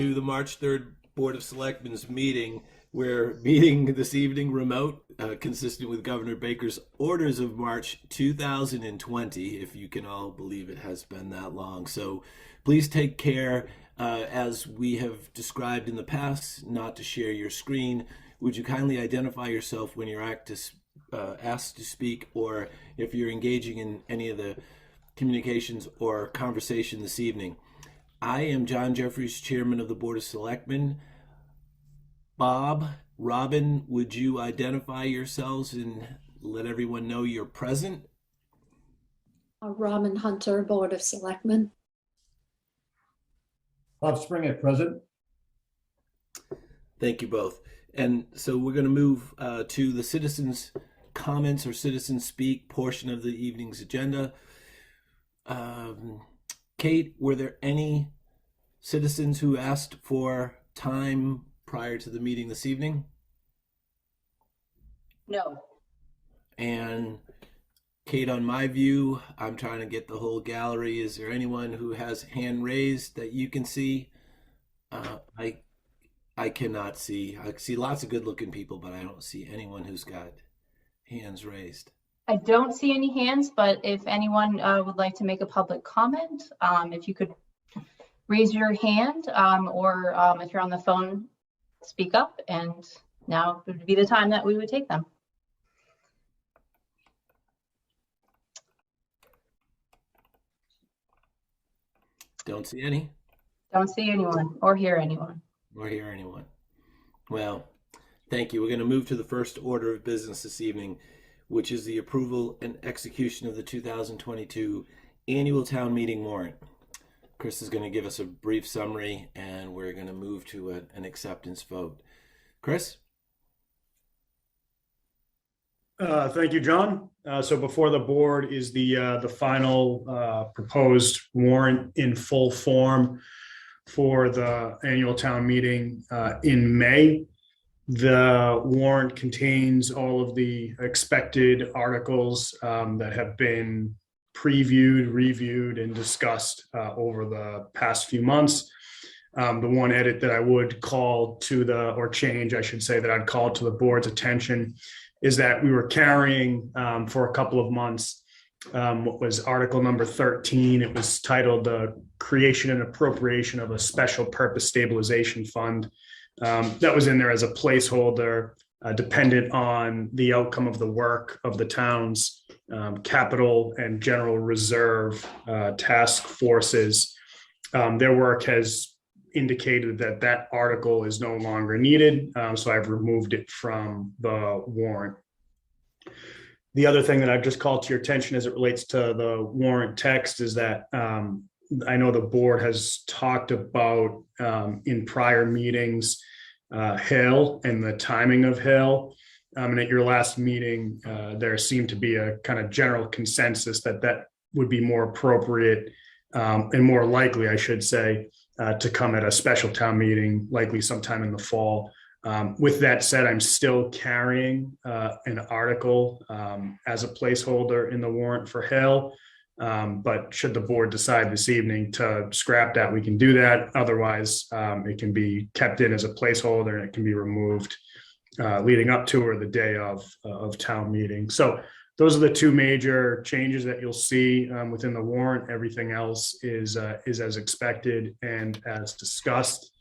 to the March 3rd Board of Selectmen's meeting. We're meeting this evening remote, consistent with Governor Baker's orders of March 2020, if you can all believe it has been that long. So please take care, as we have described in the past, not to share your screen. Would you kindly identify yourself when you're asked to speak, or if you're engaging in any of the communications or conversation this evening? I am John Jeffries, Chairman of the Board of Selectmen. Bob, Robin, would you identify yourselves and let everyone know you're present? Robin Hunter, Board of Selectmen. Bob Springer, present. Thank you both. And so we're going to move to the citizens' comments or citizens speak portion of the evening's agenda. Kate, were there any citizens who asked for time prior to the meeting this evening? No. And Kate, on my view, I'm trying to get the whole gallery. Is there anyone who has hand raised that you can see? I cannot see. I see lots of good-looking people, but I don't see anyone who's got hands raised. I don't see any hands, but if anyone would like to make a public comment, if you could raise your hand, or if you're on the phone, speak up, and now would be the time that we would take them. Don't see any. Don't see anyone or hear anyone. Or hear anyone. Well, thank you. We're going to move to the first order of business this evening, which is the approval and execution of the 2022 annual town meeting warrant. Chris is going to give us a brief summary, and we're going to move to an acceptance vote. Chris? Thank you, John. So before the board is the final proposed warrant in full form for the annual town meeting in May. The warrant contains all of the expected articles that have been previewed, reviewed, and discussed over the past few months. The one edit that I would call to change, I should say, that I'd call to the board's attention is that we were carrying for a couple of months what was article number 13. It was titled the creation and appropriation of a special purpose stabilization fund. That was in there as a placeholder, dependent on the outcome of the work of the town's capital and general reserve task forces. Their work has indicated that that article is no longer needed, so I've removed it from the warrant. The other thing that I've just called to your attention as it relates to the warrant text is that I know the board has talked about in prior meetings Hill and the timing of Hill. And at your last meeting, there seemed to be a kind of general consensus that that would be more appropriate and more likely, I should say, to come at a special town meeting, likely sometime in the fall. With that said, I'm still carrying an article as a placeholder in the warrant for Hill. But should the board decide this evening to scrap that, we can do that. Otherwise, it can be kept in as a placeholder and it can be removed leading up to or the day of town meeting. So those are the two major changes that you'll see within the warrant. Everything else is as expected and as discussed.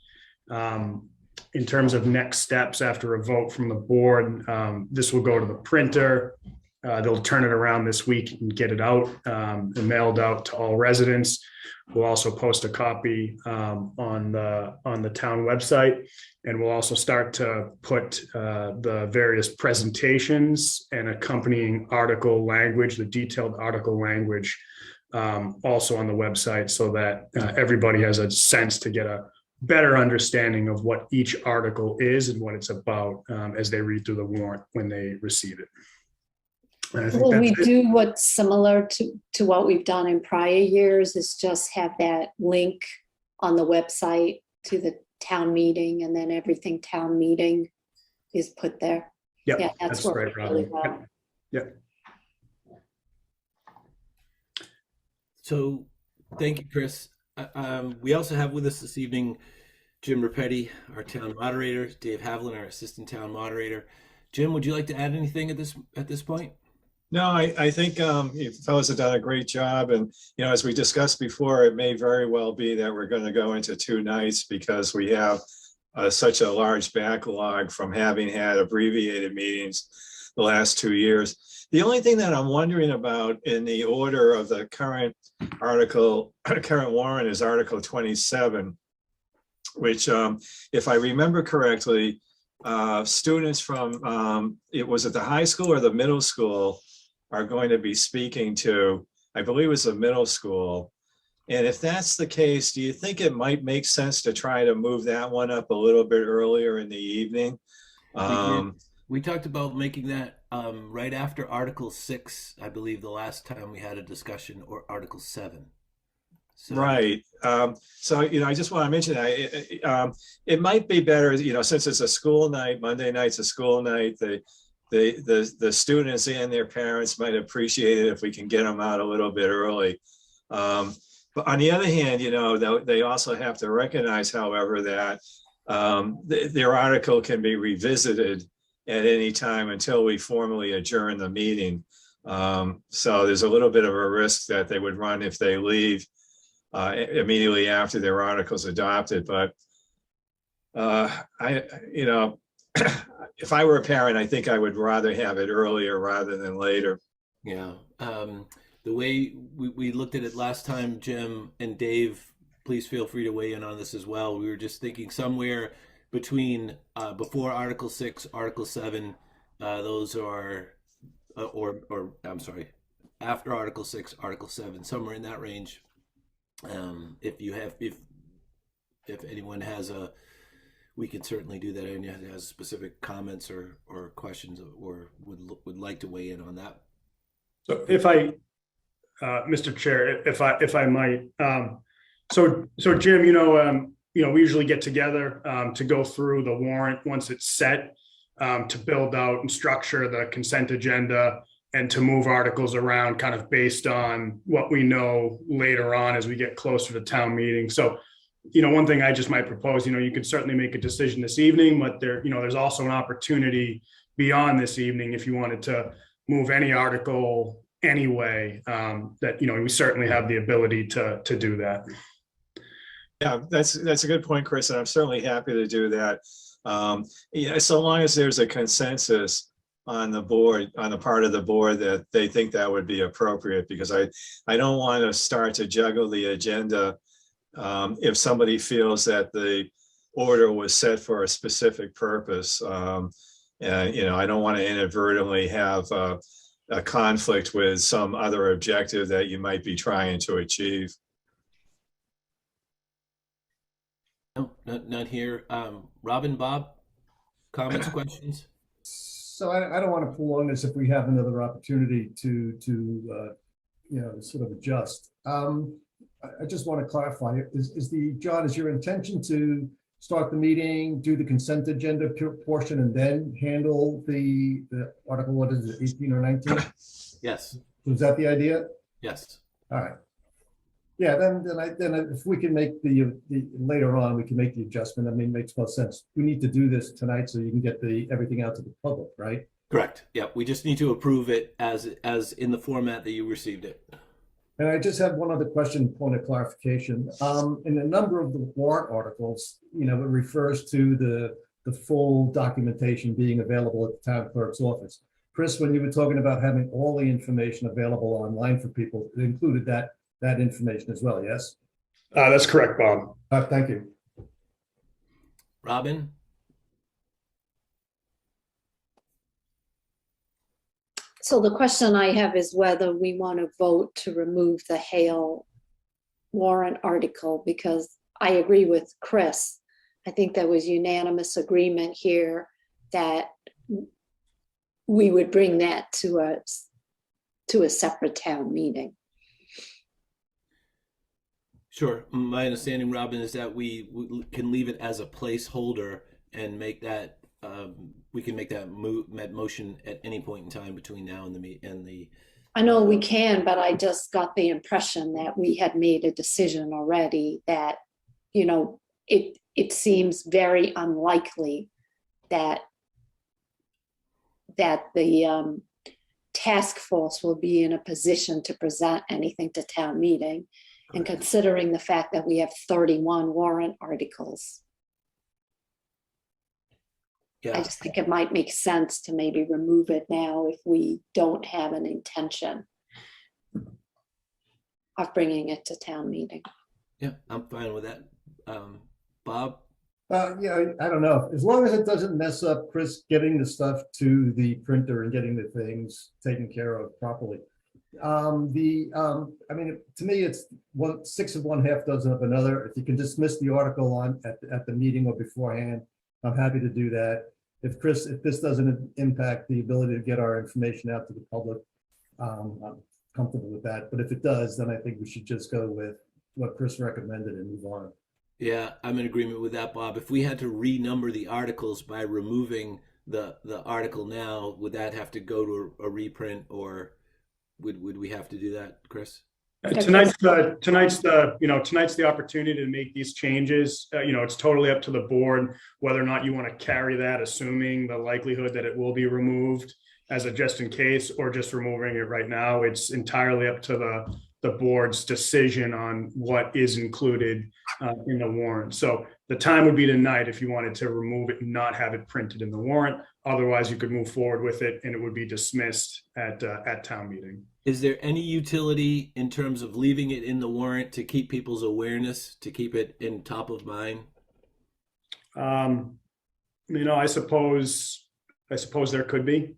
In terms of next steps after a vote from the board, this will go to the printer. They'll turn it around this week and get it out and mailed out to all residents. We'll also post a copy on the town website, and we'll also start to put the various presentations and accompanying article language, the detailed article language, also on the website, so that everybody has a sense to get a better understanding of what each article is and what it's about as they read through the warrant when they receive it. Will we do what's similar to what we've done in prior years, is just have that link on the website to the town meeting, and then everything town meeting is put there? Yep, Yeah, that's worked right, really Robin. well. Yep. So thank you, Chris. We also have with us this evening Jim Rapetti, our town moderator, Dave Havlin, our assistant town moderator. Jim, would you like to add anything at this point? No, I think you fellows have done a great job. And, as we discussed before, it may very well be that we're going to go into 2 nights because we have such a large backlog from having had abbreviated meetings the last 2 years. The only thing that I'm wondering about in the order of the current warrant is Article 27, which, if I remember correctly, students from, was it the high school or the middle school, are going to be speaking to, I believe it was the middle school. And if that's the case, do you think it might make sense to try to move that one up a little bit earlier in the evening? We talked about making that right after Article 6, I believe the last time we had a discussion, or Article 7. So. Right. So, I just want to mention that it might be better, since it's a school night, Monday night's a school night, the students and their parents might appreciate it if we can get them out a little bit early. But on the other hand, they also have to recognize, however, that their article can be revisited at any time until we formally adjourn the meeting. So there's a little bit of a risk that they would run if they leave immediately after their article's adopted. But if I were a parent, I think I would rather have it earlier rather than later. Yeah. The way we looked at it last time, Jim and Dave, please feel free to weigh in on this as well. We were just thinking somewhere between before Article 6, Article 7, those are, or I'm sorry, after Article 6, Article 7, somewhere in that range. If anyone has we can certainly do that. And has specific comments or questions or would like to weigh in on that. So if I, Mr. Chair, if I might, so Jim, we usually get together to go through the warrant once it's set, to build out and structure the consent agenda and to move articles around kind of based on what we know later on as we get closer to town meeting. So, one thing I just might propose, you could certainly make a decision this evening, but there's also an opportunity beyond this evening if you wanted to move any article anyway, that, we certainly have the ability to do that. Yeah, that's a good point, Chris, and I'm certainly happy to do that. So long as there's a consensus on the board, on the part of the board, that they think that would be appropriate, because I don't want to start to juggle the agenda if somebody feels that the order was set for a specific purpose. And, I don't want to inadvertently have a conflict with some other objective that you might be trying to achieve. No, not here. Robin, Bob, comments, questions? So I don't want to prolong this if we have another opportunity to sort of adjust. I just want to clarify, John, is your intention to start the meeting, do the consent agenda portion, and then handle the article, what is it, 18 or 19? Yes. Was that the idea? Yes. All right. Yeah, then if we can make the later on, we can make the adjustment. I mean, it makes more sense. We need to do this tonight so you can get everything out to the public, right? Correct. Yeah, we just need to approve it as in the format that you received it. And I just have one other question, point of clarification. In a number of the warrant articles, it refers to the full documentation being available at the town clerk's office. Chris, when you were talking about having all the information available online for people, it included that information as well, yes? That's correct, Bob. Thank you. Robin? So the question I have is whether we want to vote to remove the Hale warrant article, because I agree with Chris. I think there was unanimous agreement here that we would bring that to a separate town meeting. Sure. My understanding, Robin, is that we can leave it as a placeholder and make that we can make that motion at any point in time between now and the. I know we can, but I just got the impression that we had made a decision already that, it it seems very unlikely that the task force will be in a position to present anything to town meeting. And considering the fact that we have 31 warrant articles, I Yeah, just think it might make sense to maybe remove it now if we don't have an intention of bringing it to town meeting. yeah, I'm fine with that. Bob? Yeah, I don't know. As long as it doesn't mess up Chris getting the stuff to the printer and getting the things taken care of properly. I mean, to me, it's one six of one, half dozen of another. If you can dismiss the article on at the meeting or beforehand, I'm happy to do that. If this doesn't impact the ability to get our information out to the public, I'm comfortable with that. But if it does, then I think we should just go with what Chris recommended and move on. Yeah, I'm in agreement with that, Bob. If we had to renumber the articles by removing the article now, would that have to go to a reprint, or would we have to do that, Chris? Tonight's the opportunity to make these changes. It's totally up to the board whether or not you want to carry that, assuming the likelihood that it will be removed as a just in case, or just removing it right now. It's entirely up to the board's decision on what is included in the warrant. So the time would be tonight if you wanted to remove it and not have it printed in the warrant. Otherwise, you could move forward with it and it would be dismissed at town meeting. Is there any utility in terms of leaving it in the warrant to keep people's awareness, to keep it in top of mind? I suppose there could be.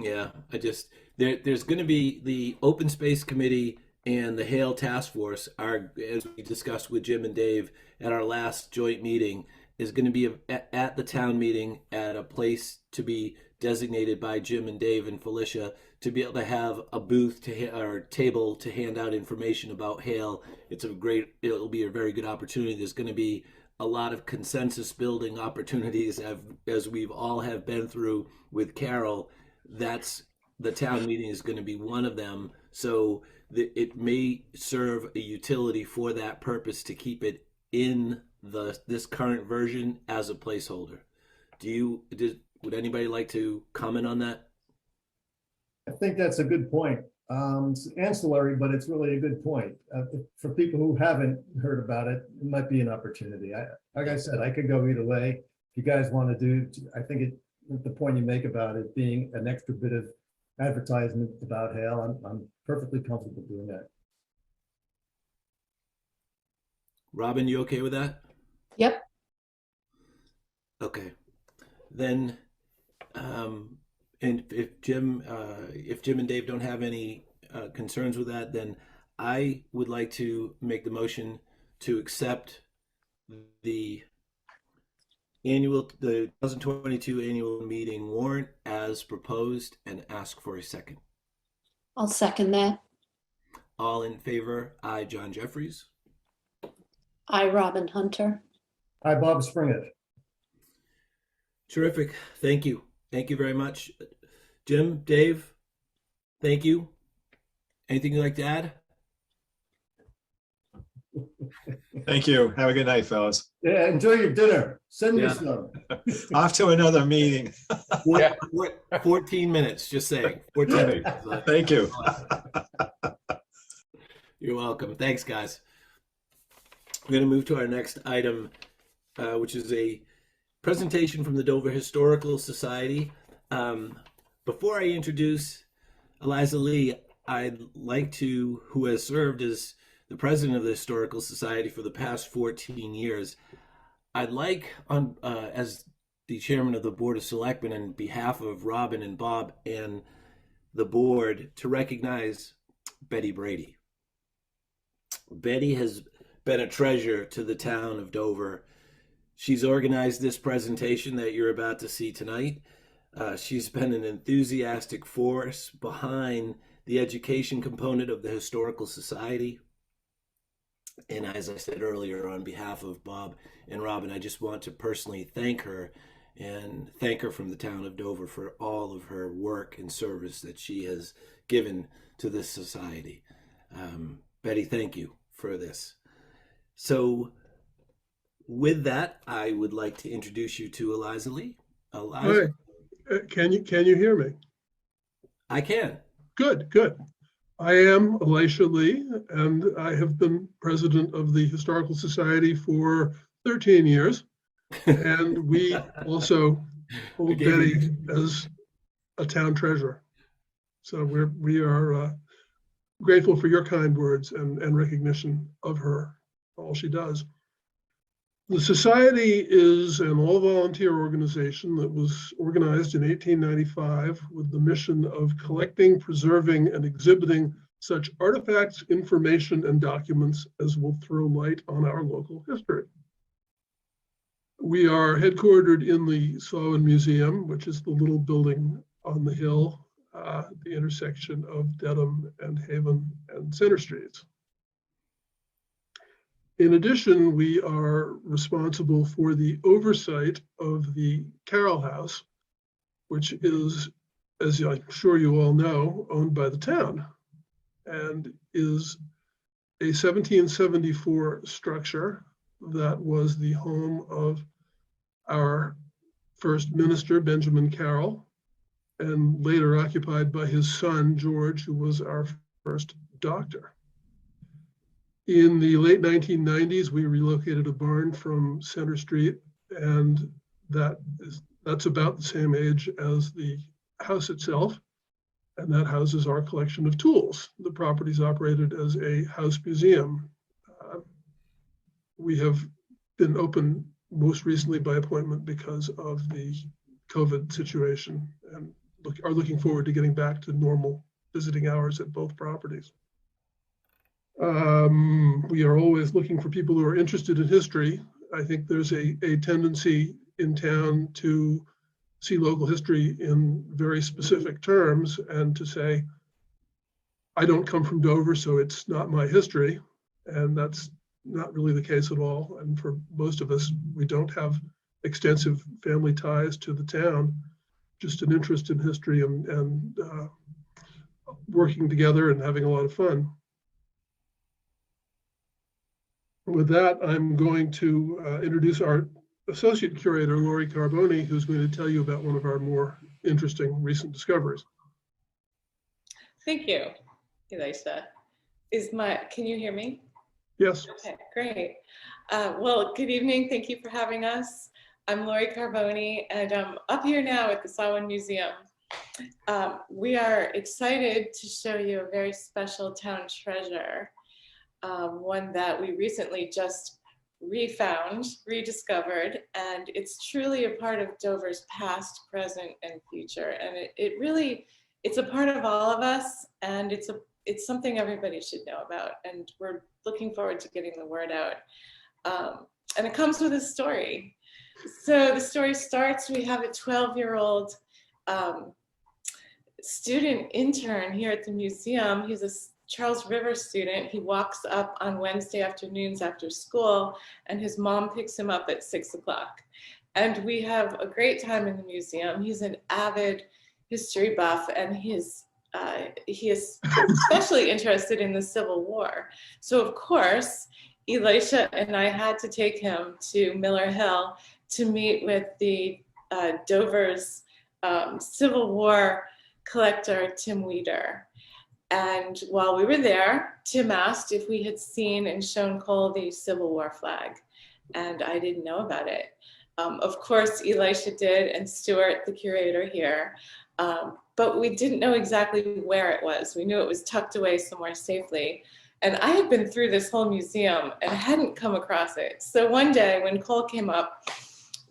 Yeah, there's going to be the Open Space Committee and the Hale Task Force are, as we discussed with Jim and Dave at our last joint meeting, is going to be at the town meeting at a place to be designated by Jim and Dave and Felicia to be able to have a booth or table to hand out information about Hale. It'll be a very good opportunity. There's going to be a lot of consensus building opportunities as we've all have been through with Carol. That's the town meeting is going to be one of them. So it may serve a utility for that purpose to keep it in this current version as a placeholder. Would anybody like to comment on that? I think that's a good point. It's ancillary, but it's really a good point. For people who haven't heard about it, it might be an opportunity. Like I said, I could go either way. If you guys want to do, I think the point you make about it being an extra bit of advertisement about Hale, I'm perfectly comfortable doing that. Robin, you okay with that? Yep. Okay. Then, and if Jim and Dave don't have any concerns with that, then I would like to make the motion to accept the 2022 annual meeting warrant as proposed and ask for a second. I'll second that. All in favor? Aye, John Jeffries. I, Robin Hunter. Hi, Bob Springett. Terrific. Thank you. Thank you very much. Jim, Dave, thank you. Anything you'd like to add? Thank you. Have a good night, fellas. Yeah, enjoy your dinner. Send me Yeah. some. Off to another meeting. 14 minutes, just saying. 14 minutes. Thank you. You're welcome. Thanks, guys. We're going to move to our next item, which is a presentation from the Dover Historical Society. Before I introduce Eliza Lee, I'd like to, who has served as the president of the Historical Society for the past 14 years, I'd like, as the chairman of the Board of Selectmen, on behalf of Robin and Bob and the board, to recognize Betty Brady. Betty has been a treasure to the town of Dover. She's organized this presentation that you're about to see tonight. She's been an enthusiastic force behind the education component of the Historical Society. And as I said earlier, on behalf of Bob and Robin, I just want to personally thank her and thank her from the town of Dover for all of her work and service that she has given to this society. Betty, thank you for this. So with that, I would like to introduce you to Eliza Lee. Eliza? Hi, can you hear me? I can. Good, good. I am Elisha Lee, and I have been president of the Historical Society for 13 years. And we also hold Betty as a town treasurer. So we are grateful for your kind words and recognition of her, all she does. The Society is an all-volunteer organization that was organized in 1895 with the mission of collecting, preserving, and exhibiting such artifacts, information, and documents as will throw light on our local history. We are headquartered in the Sloan Museum, which is the little building on the hill, the intersection of Dedham and Haven and Center Streets. In addition, we are responsible for the oversight of the Carroll House, which is, as I'm sure you all know, owned by the town and is a 1774 structure that was the home of our first minister, Benjamin Carroll, and later occupied by his son, George, who was our first doctor. In the late 1990s, we relocated a barn from Center Street, and that's about the same age as the house itself, and that houses our collection of tools. The property is operated as a house museum. We have been open most recently by appointment because of the COVID situation, and are looking forward to getting back to normal visiting hours at both properties. We are always looking for people who are interested in history. I think there's a tendency in town to see local history in very specific terms and to say, I don't come from Dover, so it's not my history. And that's not really the case at all. And for most of us, we don't have extensive family ties to the town, just an interest in history and working together and having a lot of fun. With that, I'm going to introduce our Associate Curator, Lori Carboni, who's going to tell you about one of our more interesting recent discoveries. Thank you, Elisha. Can you hear me? Yes. Okay, great. Well, good evening. Thank you for having us. I'm Lori Carboni, and I'm up here now at the Samhain Museum. We are excited to show you a very special town treasure, one that we recently just rediscovered, and it's truly a part of Dover's past, present, and future. And it's a part of all of us, and it's something everybody should know about, and we're looking forward to getting the word out. And it comes with a story. So the story starts, we have a 12-year-old student intern here at the museum. He's a Charles River student. He walks up on Wednesday afternoons after school, and his mom picks him up at 6 o'clock. And we have a great time in the museum. He's an avid history buff, and he is especially interested in the Civil War. So of course, Elisha and I had to take him to Miller Hill to meet with the Dover's Civil War collector, Tim Weeder. And while we were there, Tim asked if we had seen and shown Cole the Civil War flag, and I didn't know about it. Of course, Elisha did, and Stuart, the curator here, but we didn't know exactly where it was. We knew it was tucked away somewhere safely. And I had been through this whole museum and hadn't come across it. So one day when Cole came up,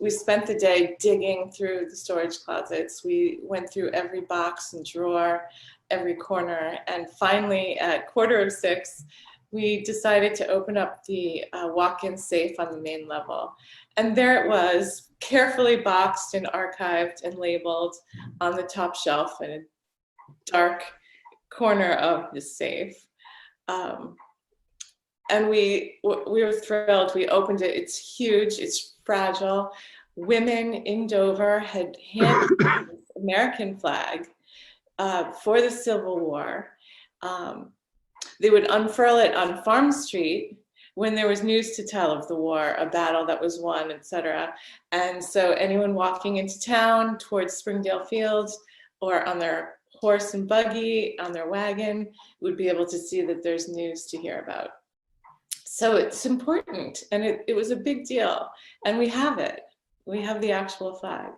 we spent the day digging through the storage closets. We went through every box and drawer, every corner, and finally at 5:45, we decided to open up the walk-in safe on the main level. And there it was, carefully boxed and archived and labeled on the top shelf in a dark corner of the safe. And we were thrilled. We opened it. It's huge. It's fragile. Women in Dover had handed the American flag for the Civil War. They would unfurl it on Farm Street when there was news to tell of the war, a battle that was won, etc. And so anyone walking into town towards Springdale Fields or on their horse and buggy, on their wagon, would be able to see that there's news to hear about. So it's important, and it was a big deal. And we have it. We have the actual flag.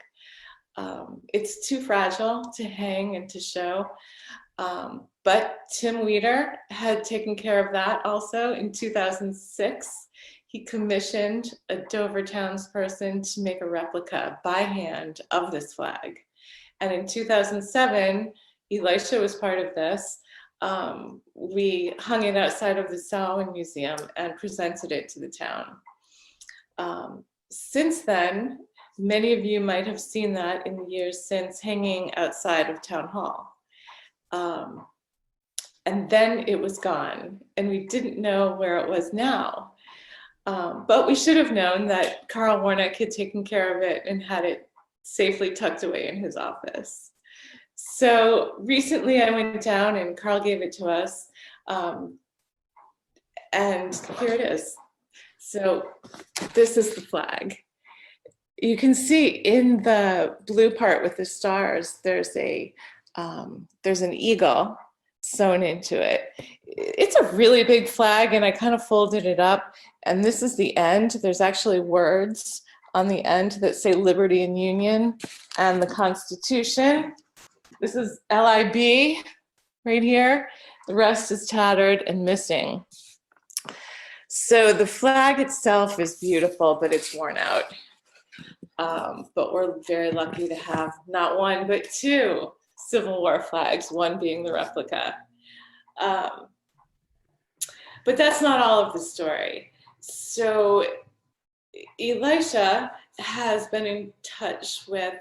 It's too fragile to hang and to show. But Tim Weeder had taken care of that also in 2006. He commissioned a Dover townsperson to make a replica by hand of this flag. And in 2007, Elisha was part of this. We hung it outside of the Samhain Museum and presented it to the town. Since then, many of you might have seen that in the years since, hanging outside of Town Hall. And then it was gone, and we didn't know where it was now. But we should have known that Carl Warnock had taken care of it and had it safely tucked away in his office. So recently I went down and Carl gave it to us, and here it is. So this is the flag. You can see in the blue part with the stars, there's an eagle sewn into it. It's a really big flag, and I kind of folded it up, and this is the end. There's actually words on the end that say liberty and union and the Constitution. This is LIB right here. The rest is tattered and missing. So the flag itself is beautiful, but it's worn out. But we're very lucky to have not one, but two Civil War flags, one being the replica. But that's not all of the story. So Elisha has been in touch with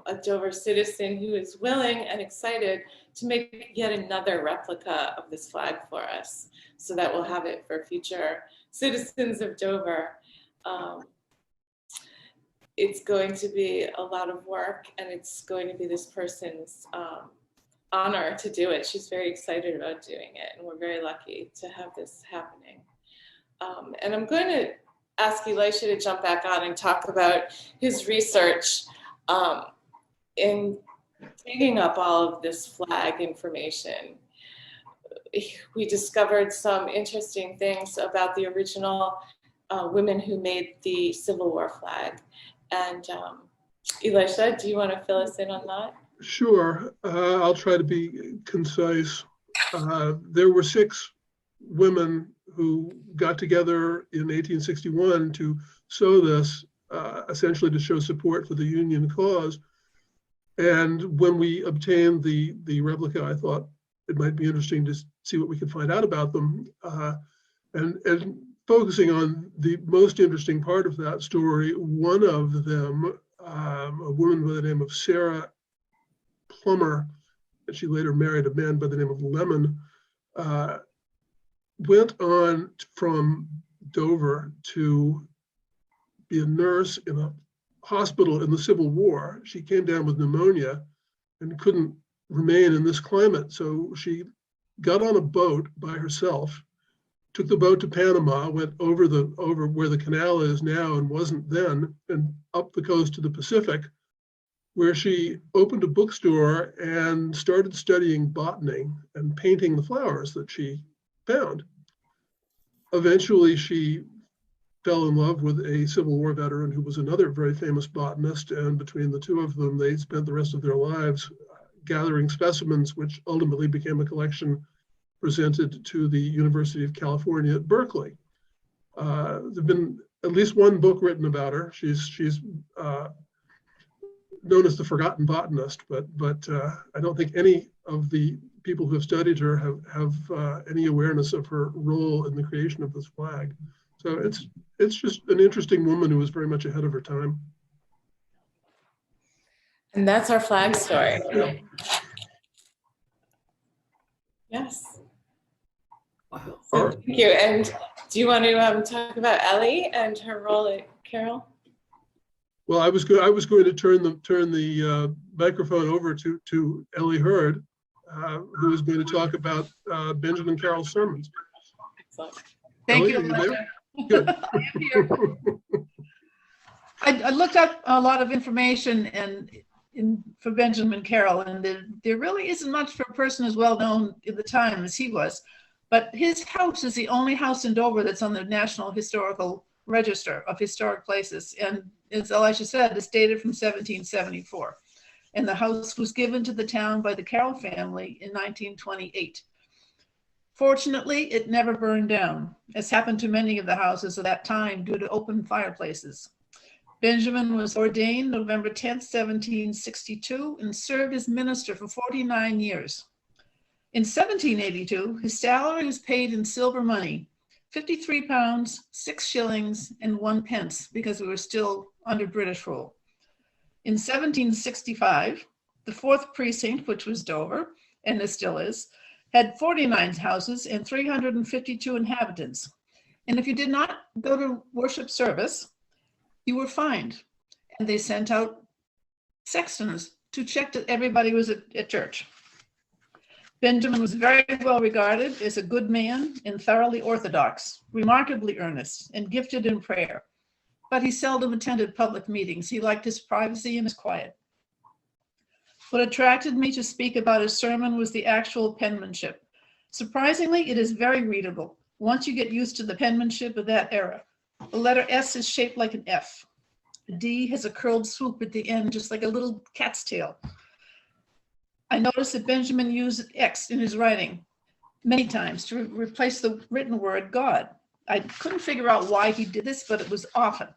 a Dover citizen who is willing and excited to make yet another replica of this flag for us, so that we'll have it for future citizens of Dover. It's going to be a lot of work, and it's going to be this person's honor to do it. She's very excited about doing it, and we're very lucky to have this happening. And I'm going to ask Elisha to jump back on and talk about his research in digging up all of this flag information. We discovered some interesting things about the original women who made the Civil War flag. And Elisha, do you want to fill us in on that? Sure. I'll try to be concise. There were 6 women who got together in 1861 to sew this, essentially to show support for the Union cause. And when we obtained the replica, I thought it might be interesting to see what we could find out about them. And focusing on the most interesting part of that story, one of them, a woman by the name of Sarah Plummer, and she later married a man by the name of Lemon, went on from Dover to be a nurse in a hospital in the Civil War. She came down with pneumonia and couldn't remain in this climate. So she got on a boat by herself, took the boat to Panama, went over where the canal is now and wasn't then, and up the coast to the Pacific, where she opened a bookstore and started studying botany and painting the flowers that she found. Eventually, she fell in love with a Civil War veteran who was another very famous botanist, and between the two of them, they spent the rest of their lives gathering specimens, which ultimately became a collection presented to the University of California at Berkeley. There've been at least one book written about her. She's known as the forgotten botanist, but I don't think any of the people who have studied her have any awareness of her role in the creation of this flag. So it's just an interesting woman who was very much ahead of her time. And that's our flag story. Yes. Wow. So thank you. And do you want to talk about Ellie and her role at Carroll? Well, I was going to turn the microphone over to Ellie Hurd, who is going to talk about Benjamin Carroll's sermons. Excellent. Thank Ellie, you. are you there? Elijah. Good. I looked up a lot of information for Benjamin Carroll, and there really isn't much for a person as well known in the time as he was. But his house is the only house in Dover that's on the National Historical Register of Historic Places. And as Elisha said, it's dated from 1774. And the house was given to the town by the Carroll family in 1928. Fortunately, it never burned down, as happened to many of the houses of that time due to open fireplaces. Benjamin was ordained November 10th, 1762, and served as minister for 49 years. In 1782, his salary was paid in silver money, 53 pounds, 6 shillings, and 1 pence, because we were still under British rule. In 1765, the 4th precinct, which was Dover, and it still is, had 49 houses and 352 inhabitants. And if you did not go to worship service, you were fined. And they sent out sextons to check that everybody was at church. Benjamin was very well regarded as a good man and thoroughly orthodox, remarkably earnest, and gifted in prayer. But he seldom attended public meetings. He liked his privacy and his quiet. What attracted me to speak about his sermon was the actual penmanship. Surprisingly, it is very readable once you get used to the penmanship of that era. The letter S is shaped like an F. The D has a curled swoop at the end, just like a little cat's tail. I noticed that Benjamin used X in his writing many times to replace the written word God. I couldn't figure out why he did this, but it was often.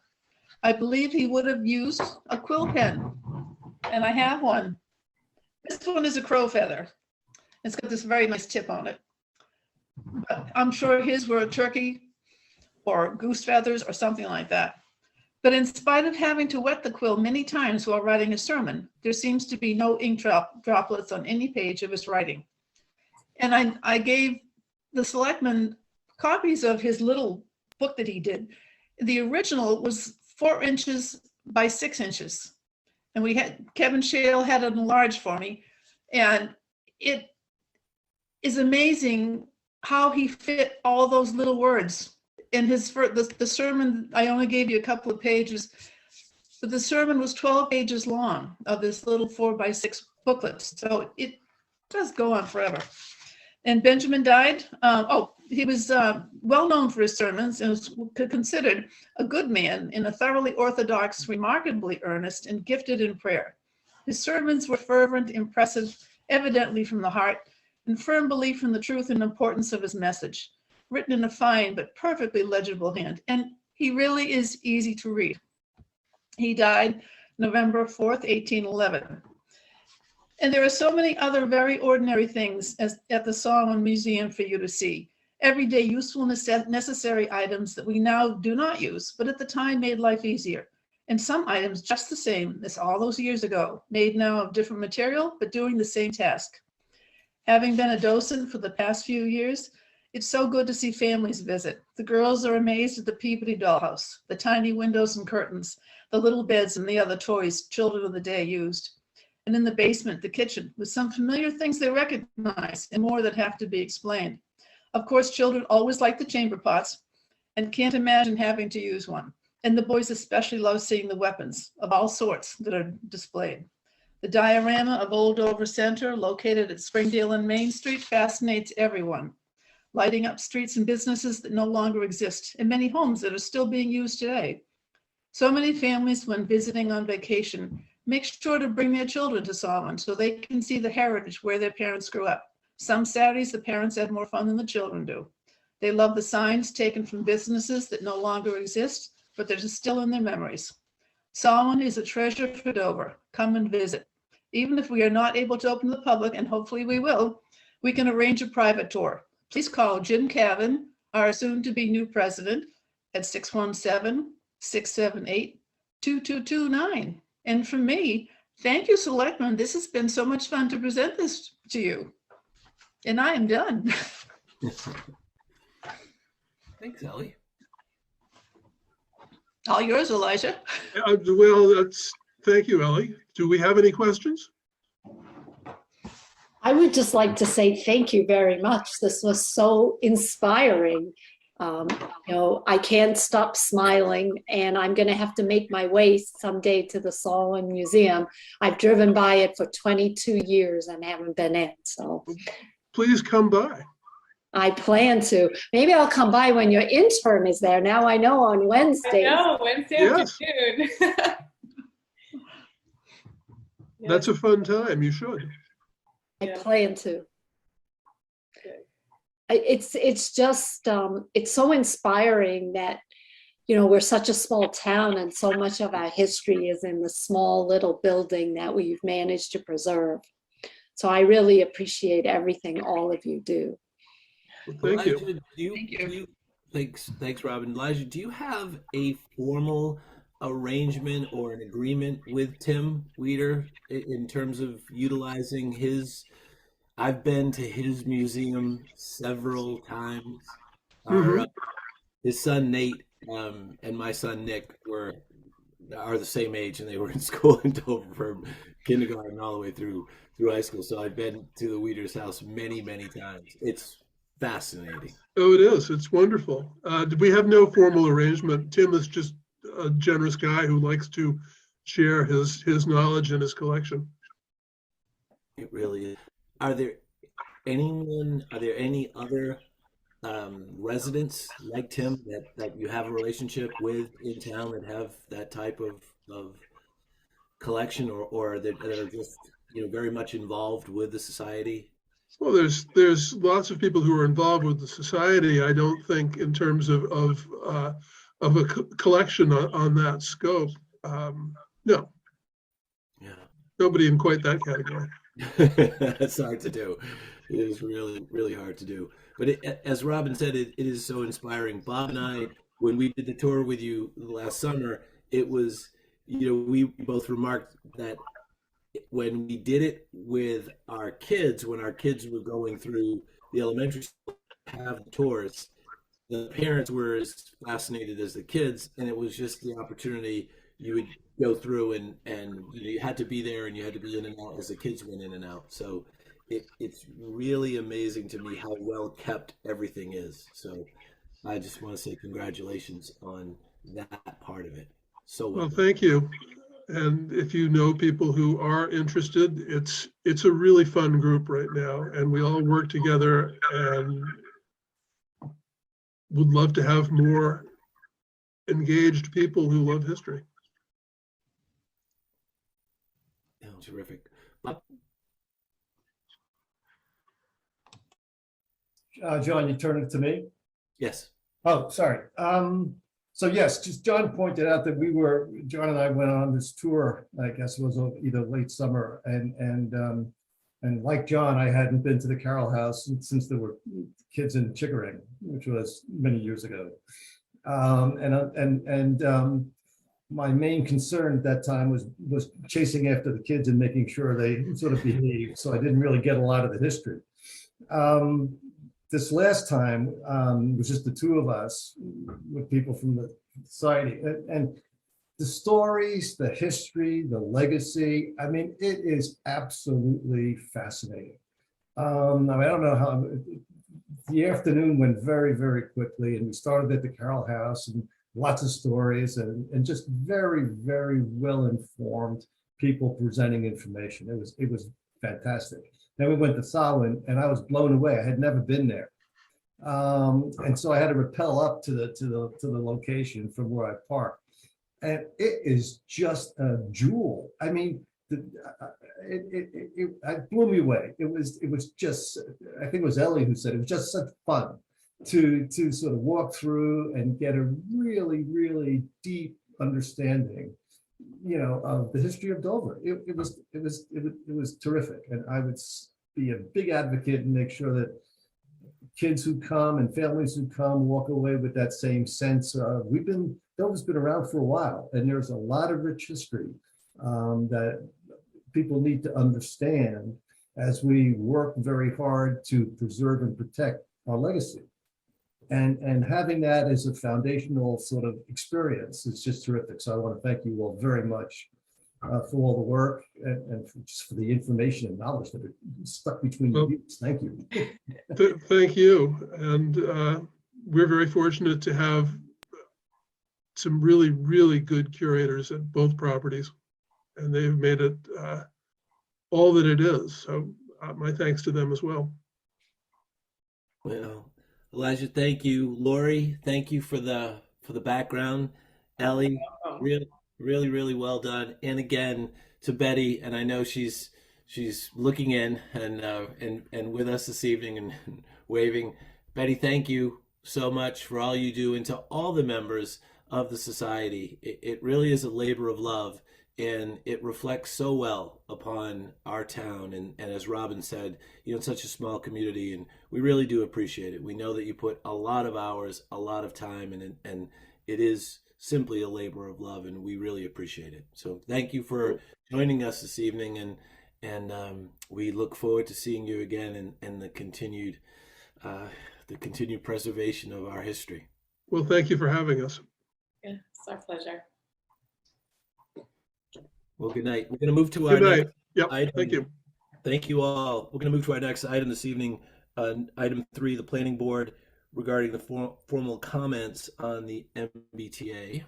I believe he would have used a quill pen, and I have one. This one is a crow feather. It's got this very nice tip on it. But I'm sure his were a turkey or goose feathers or something like that. But in spite of having to wet the quill many times while writing a sermon, there seems to be no ink droplets on any page of his writing. And I gave the selectmen copies of his little book that he did. The original was 4 inches by 6 inches. And Kevin Shale had it enlarged for me. And it is amazing how he fit all those little words. In the sermon, I only gave you a couple of pages, but the sermon was 12 pages long of this little 4x6 booklet. So it does go on forever. And Benjamin died. He was well known for his sermons and was considered a good man and a thoroughly orthodox, remarkably earnest, and gifted in prayer. His sermons were fervent, impressive, evidently from the heart, and firm belief in the truth and importance of his message, written in a fine but perfectly legible hand. And he really is easy to read. He died November 4th, 1811. And there are so many other very ordinary things at the Solomon Museum for you to see. Everyday useful necessary items that we now do not use, but at the time made life easier. And some items just the same as all those years ago, made now of different material, but doing the same task. Having been a docent for the past few years, it's so good to see families visit. The girls are amazed at the Peabody dollhouse, the tiny windows and curtains, the little beds and the other toys children of the day used. And in the basement, the kitchen, with some familiar things they recognize and more that have to be explained. Of course, children always like the chamber pots and can't imagine having to use one. And the boys especially love seeing the weapons of all sorts that are displayed. The diorama of Old Dover Center, located at Springdale and Main Street, fascinates everyone, lighting up streets and businesses that no longer exist, and many homes that are still being used today. So many families, when visiting on vacation, make sure to bring their children to Solomon so they can see the heritage where their parents grew up. Some Saturdays, the parents have more fun than the children do. They love the signs taken from businesses that no longer exist, but they're still in their memories. Solomon is a treasure for Dover. Come and visit. Even if we are not able to open to the public, and hopefully we will, we can arrange a private tour. Please call Jim Cavan, our soon-to-be new president, at 617-678-2229. And from me, thank you, Selectmen. This has been so much fun to present this to you. And I am done. Thanks, Ellie. All yours, Elijah. Well, thank you, Ellie. Do we have any questions? I would just like to say thank you very much. This was so inspiring. I can't stop smiling, and I'm going to have to make my way someday to the Solon Museum. I've driven by it for 22 years and haven't been in, so Please come by. I plan to. Maybe I'll come by when your intern is there. Now I know on I Wednesdays. know, Wednesday Yes. afternoon. That's a fun time. You should. I Yeah. plan to. Good. It's just it's so inspiring that we're such a small town and so much of our history is in the small little building that we've managed to preserve. So I really appreciate everything all of you do. Well, thank you. Elijah, thanks, Robin. Elijah, do you have a formal arrangement or an agreement with Tim Weeder in terms of utilizing his? I've been to his museum several times. His son Nate and my son Nick are the same age, and they were in school in Dover from kindergarten all the way through high school. So I've been to the Weeder's house many, many times. It's fascinating. Oh, it is. It's wonderful. We have no formal arrangement. Tim is just a generous guy who likes to share his knowledge and his collection. It really is. Are there any other residents like Tim that you have a relationship with in town that have that type of collection or that are just very much involved with the society? Well, there's lots of people who are involved with the society. I don't think in terms of a collection on that scope. No. Yeah. Nobody in quite that category. That's hard to do. It is really, really hard to do. But as Robin said, it is so inspiring. Bob and I, when we did the tour with you last summer, it was, we both remarked that when we did it with our kids, when our kids were going through the elementary school, have the tours, the parents were as fascinated as the kids, and it was just the opportunity you would go through and you had to be there and you had to be in and out as the kids went in and out. So it's really amazing to me how well kept everything is. So I just want to say congratulations on that part of it. So well, thank you. And if you know people who are interested, it's a really fun group right now, and we all work together and would love to have more engaged people who love history. Yeah, terrific. John, you turn it to me? Yes. Oh, sorry. So yes, just John pointed out that John and I went on this tour, I guess it was either late summer, and like John, I hadn't been to the Carroll House since there were kids in Chickering, which was many years ago. My main concern at that time was chasing after the kids and making sure they sort of behaved, so I didn't really get a lot of the history. This last time was just the two of us with people from the society, and the stories, the history, the legacy. I mean, it is absolutely fascinating. I don't know how the afternoon went very, very quickly, and we started at the Carroll House and lots of stories and just very, very well informed people presenting information. It was fantastic. Then we went to Solon, and I was blown away. I had never been there, and so I had to rappel up to the location from where I parked, and it is just a jewel. I mean, it blew me away. It was just, I think it was Ellie who said it was just such fun to sort of walk through and get a really, really deep understanding, of the history of Dover. It was terrific, and I would be a big advocate and make sure that kids who come and families who come walk away with that same sense of Dover's been around for a while, and there's a lot of rich history that people need to understand as we work very hard to preserve and protect our legacy. And having that as a foundational sort of experience is just terrific. So I want to thank you all very much for all the work and just for the information and knowledge that are stuck between your ears. Thank you. Thank you. And we're very fortunate to have some really, really good curators at both properties, and they've made it all that it is. So my thanks to them as well. Well, Elijah, thank you. Lori, thank you for the background. Ellie, really, really, really well done. And again to Betty, and I know she's looking in and with us this evening and waving. Betty, thank you so much for all you do, and to all the members of the society. It really is a labor of love, and it reflects so well upon our town. And as Robin said, it's such a small community, and we really do appreciate it. We know that you put a lot of hours, a lot of time, and it is simply a labor of love, and we really appreciate it. So thank you for joining us this evening, and we look forward to seeing you again, and the continued preservation of our history. Well, thank you for having us. Yeah, it's our pleasure. Well, good night. We're going to move to our Good night. next Yep. item. Thank you. Thank you all. We're going to move to our next item this evening. Item 3, the planning board regarding the formal comments on the MBTA.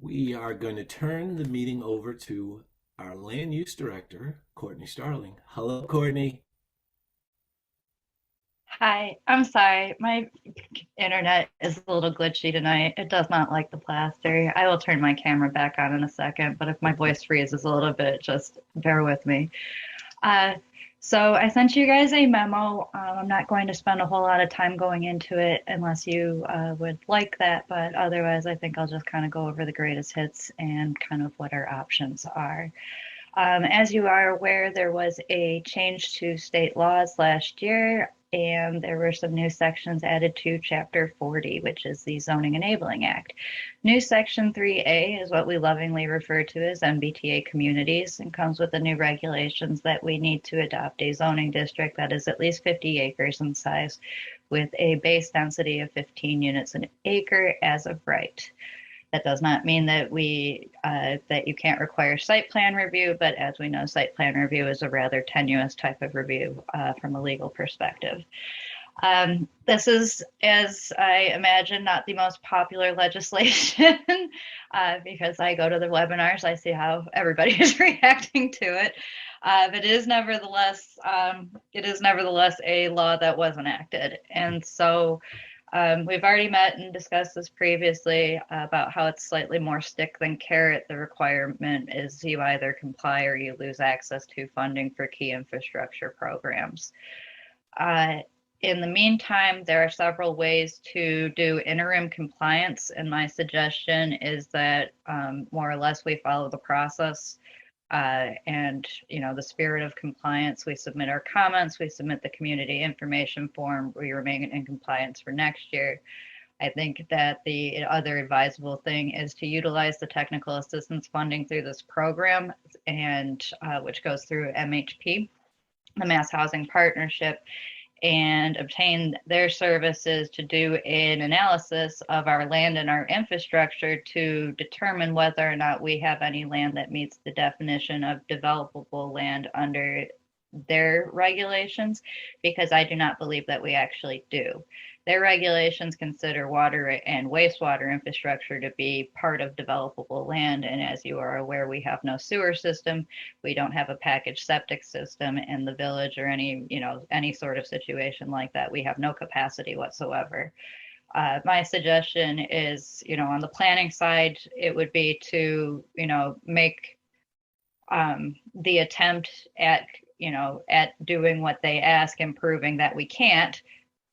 We are going to turn the meeting over to our land use director, Courtney Starling. Hello, Courtney. Hi, I'm sorry. My internet is a little glitchy tonight. It does not like the plaster. I will turn my camera back on in a second, but if my voice freezes a little bit, just bear with me. So I sent you guys a memo. I'm not going to spend a whole lot of time going into it unless you would like that, but otherwise I think I'll just kind of go over the greatest hits and kind of what our options are. As you are aware, there was a change to state laws last year, and there were some new sections added to Chapter 40, which is the Zoning Enabling Act. New Section 3A is what we lovingly refer to as MBTA communities, and comes with the new regulations that we need to adopt a zoning district that is at least 50 acres in size, with a base density of 15 units an acre as of right. That does not mean that that you can't require site plan review, but as we know, site plan review is a rather tenuous type of review from a legal perspective. This is, as I imagine, not the most popular legislation because I go to the webinars, I see how everybody is reacting to it. But it is nevertheless a law that was enacted, and so. We've already met and discussed this previously about how it's slightly more stick than carrot. The requirement is you either comply or you lose access to funding for key infrastructure programs. In the meantime, there are several ways to do interim compliance, and my suggestion is that more or less we follow the process. And the spirit of compliance, we submit our comments, we submit the community information form, we remain in compliance for next year. I think that the other advisable thing is to utilize the technical assistance funding through this program, and which goes through MHP, the Mass Housing Partnership, and obtain their services to do an analysis of our land and our infrastructure to determine whether or not we have any land that meets the definition of developable land under their regulations, because I do not believe that we actually do. Their regulations consider water and wastewater infrastructure to be part of developable land. And as you are aware, we have no sewer system. We don't have a packaged septic system in the village or any sort of situation like that. We have no capacity whatsoever. My suggestion is, on the planning side, it would be to, make the attempt at doing what they ask and proving that we can't,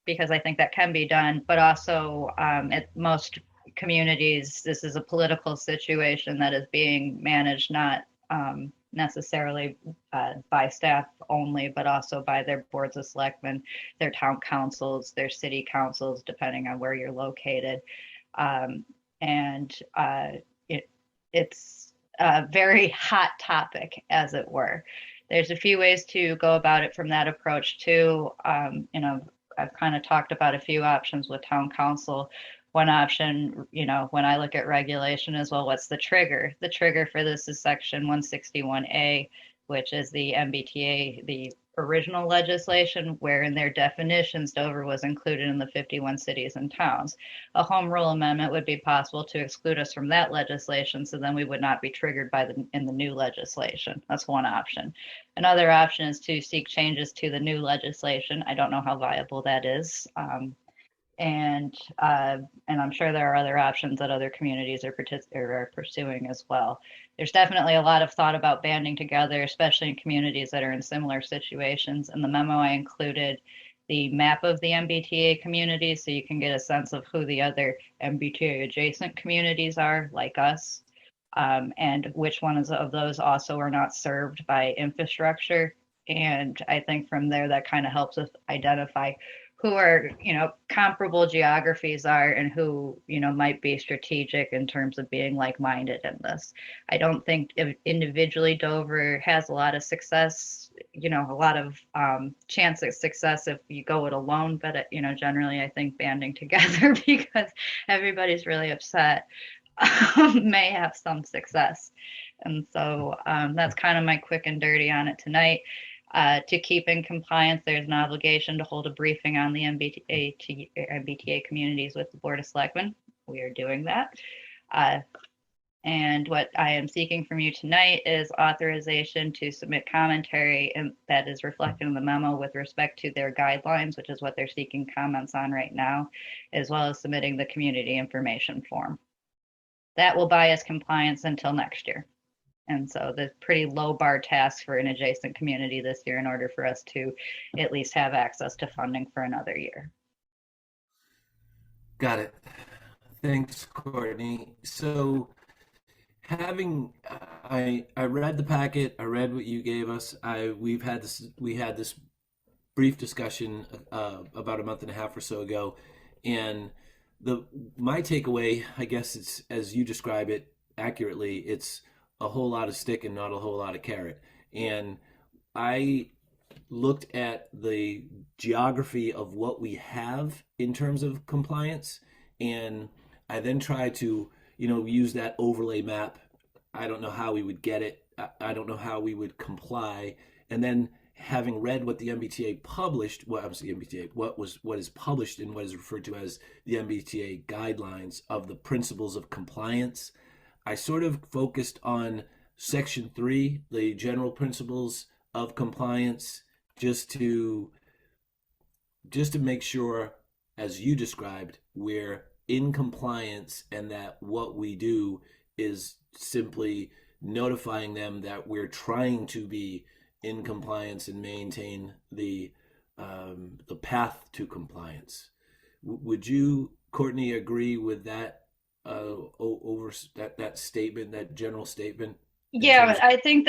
because I think that can be done, but also at most communities, this is a political situation that is being managed not necessarily by staff only, but also by their boards of selectmen, their town councils, their city councils, depending on where you're located. It's a very hot topic, as it were. There's a few ways to go about it from that approach too. I've kind of talked about a few options with town council. One option, when I look at regulation is, well, what's the trigger? The trigger for this is section 161A, which is the MBTA, the original legislation, where in their definitions, Dover was included in the 51 cities and towns. A home rule amendment would be possible to exclude us from that legislation, so then we would not be triggered by in the new legislation. That's one option. Another option is to seek changes to the new legislation. I don't know how viable that is. And I'm sure there are other options that other communities are pursuing as well. There's definitely a lot of thought about banding together, especially in communities that are in similar situations. In the memo, I included the map of the MBTA communities, so you can get a sense of who the other MBTA adjacent communities are, like us, and which ones of those also are not served by infrastructure. And I think from there, that kind of helps us identify who are, comparable geographies are, and who, might be strategic in terms of being like-minded in this. I don't think individually Dover has a lot of success, a lot of chance of success if you go it alone. But, generally I think banding together because everybody's really upset may have some success. And so that's kind of my quick and dirty on it tonight. To keep in compliance, there's an obligation to hold a briefing on the MBTA communities with the Board of Selectmen. We are doing that. And what I am seeking from you tonight is authorization to submit commentary, and that is reflected in the memo with respect to their guidelines, which is what they're seeking comments on right now, as well as submitting the community information form. That will buy us compliance until next year. And so the pretty low bar task for an adjacent community this year in order for us to at least have access to funding for another year. Got it. Thanks, Courtney. So I read the packet, I read what you gave us. We had this brief discussion about a month and a half or so ago, and my takeaway, I guess it's as you describe it accurately, it's a whole lot of stick and not a whole lot of carrot. And I looked at the geography of what we have in terms of compliance, and I then tried to, use that overlay map. I don't know how we would get it. I don't know how we would comply. And then having read what the MBTA published, what is published in what is referred to as the MBTA guidelines of the principles of compliance, I sort of focused on Section 3, the general principles of compliance, just to make sure, as you described, we're in compliance, and that what we do is simply notifying them that we're trying to be in compliance and maintain the path to compliance. Would you, Courtney, agree with that? Over that statement, that general statement? Yeah, I think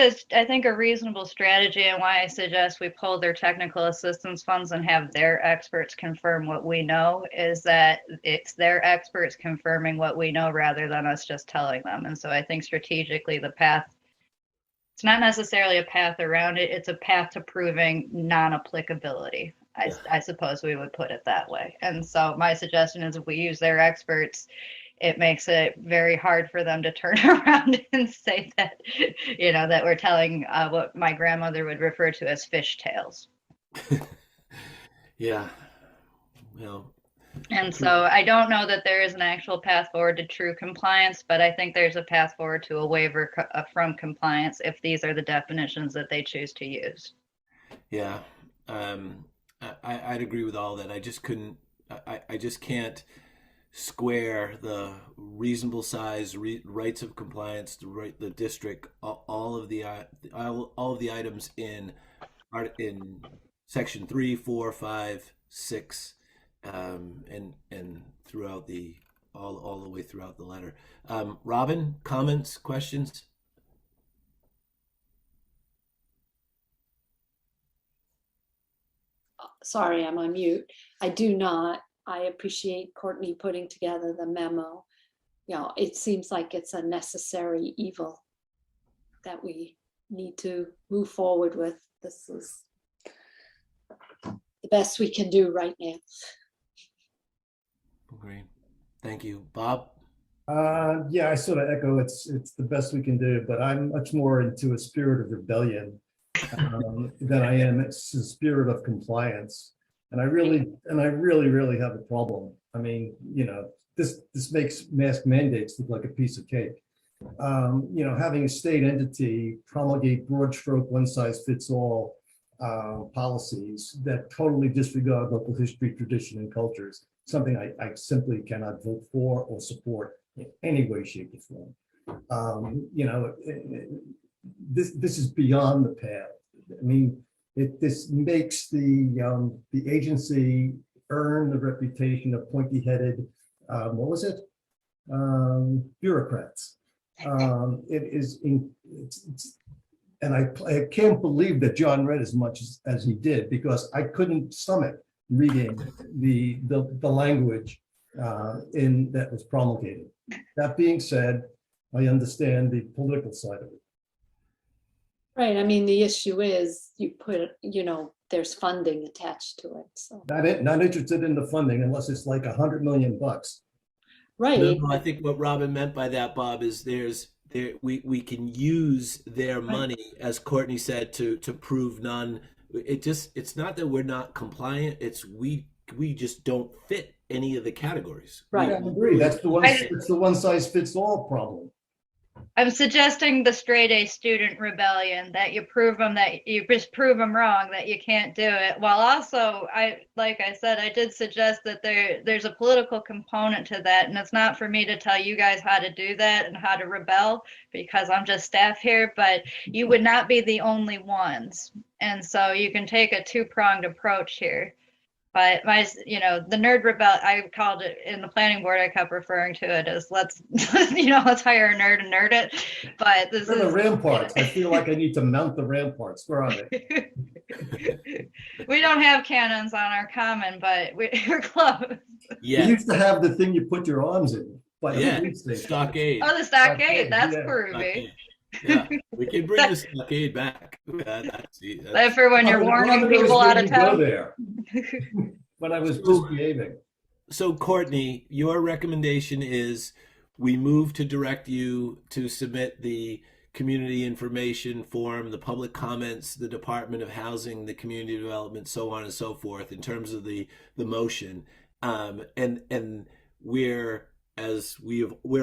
a reasonable strategy, and why I suggest we pull their technical assistance funds and have their experts confirm what we know, is that it's their experts confirming what we know rather than us just telling them. And so I think strategically the path, it's not necessarily a path around it, it's a path to proving non-applicability. I suppose we would put it that way. And so my suggestion is if we use their experts, it makes it very hard for them to turn around and say that, that we're telling what my grandmother would refer to as fish tales. Yeah. Well. And so I don't know that there is an actual path forward to true compliance, but I think there's a path forward to a waiver from compliance if these are the definitions that they choose to use. Yeah. I'd agree with all that. I just couldn't, I just can't square the reasonable size, rights of compliance, the district, all of the items in Section 3, 4, 5, 6, and throughout all the way throughout the letter. Robin, comments, questions? Sorry, I'm on mute. I do not. I appreciate Courtney putting together the memo. It seems like it's a necessary evil that we need to move forward with. This is the best we can do right now. Great. Thank you. Bob? Yeah, I sort of echo it's the best we can do, but I'm much more into a spirit of rebellion than I am. It's the spirit of compliance. And I really have a problem. I mean, this makes mask mandates look like a piece of cake. Having a state entity promulgate broad stroke, one size fits all policies that totally disregard local history, tradition, and cultures, something I simply cannot vote for or support in any way, shape, or form. This is beyond the pale. I mean, this makes the agency earn the reputation of pointy-headed, bureaucrats. And I can't believe that John read as much as he did, because I couldn't stomach reading the language that was promulgated. That being said, I understand the political side of it. Right. I mean, the issue is you put, there's funding attached to it. So Not interested in the funding unless it's like $100 million. right. No, I think what Robin meant by that, Bob, is we can use their money, as Courtney said, to prove none. It's not that we're not compliant. It's we just don't fit any of the categories. Right. I agree. That's the one size fits all problem. I'm suggesting the straight A student rebellion, that you prove them, that you just prove them wrong, that you can't do it. While also, like I said, I did suggest that there's a political component to that, and it's not for me to tell you guys how to do that and how to rebel, because I'm just staff here, but you would not be the only ones. And so you can take a two-pronged approach here. But the nerd rebel, I called it in the planning board, I kept referring to it as let's hire a nerd and nerd it. But this is the ramparts. I feel like I need to mount the ramparts. Where are they? We don't have cannons on our common, but we're close. Yeah. We used to have the thing you put your arms in. Stockade. Oh, the stockade. That's groovy. Yeah, we can bring the stockade back. That's for when you're warning people out of town. There. When I was misbehaving. So, Courtney, your recommendation is we move to direct you to submit the community information form, the public comments, the Department of Housing, the community development, so on and so forth, in terms of the motion, and we're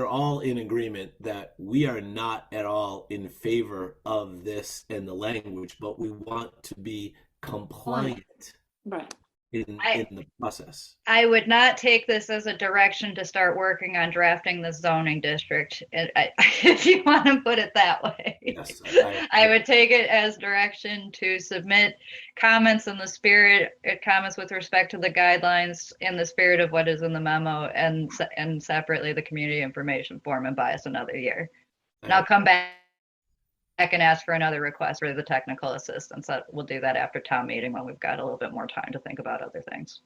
all in agreement that we are not at all in favor of this and the language, but we want to be compliant right. in the process. I would not take this as a direction to start working on drafting the zoning district, if you want to put it that way. Yes, I would take it as direction to submit comments in the spirit, comments with respect to the guidelines in the spirit of what is in the memo, and separately the community information form, and buy us another year. And I'll come back and ask for another request for the technical assistance. We'll do that after town meeting when we've got a little bit more time to think about other things.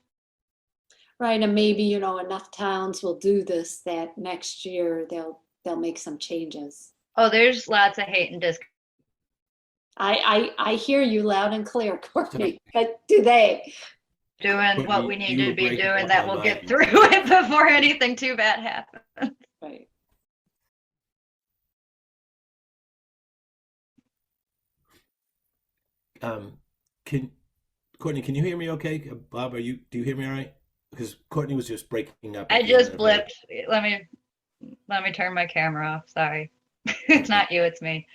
Right. And maybe, enough towns will do this that next year they'll make some changes. Oh, there's lots of hate and disc. I hear you loud and clear, Courtney, but do they? Doing what we need to be doing, that we'll get through it before anything too bad happens. Right. Courtney, can you hear me okay? Bob, do you hear me all right? Because Courtney was just breaking up. I just blipped. Let me turn my camera off. Sorry. It's not you, it's me.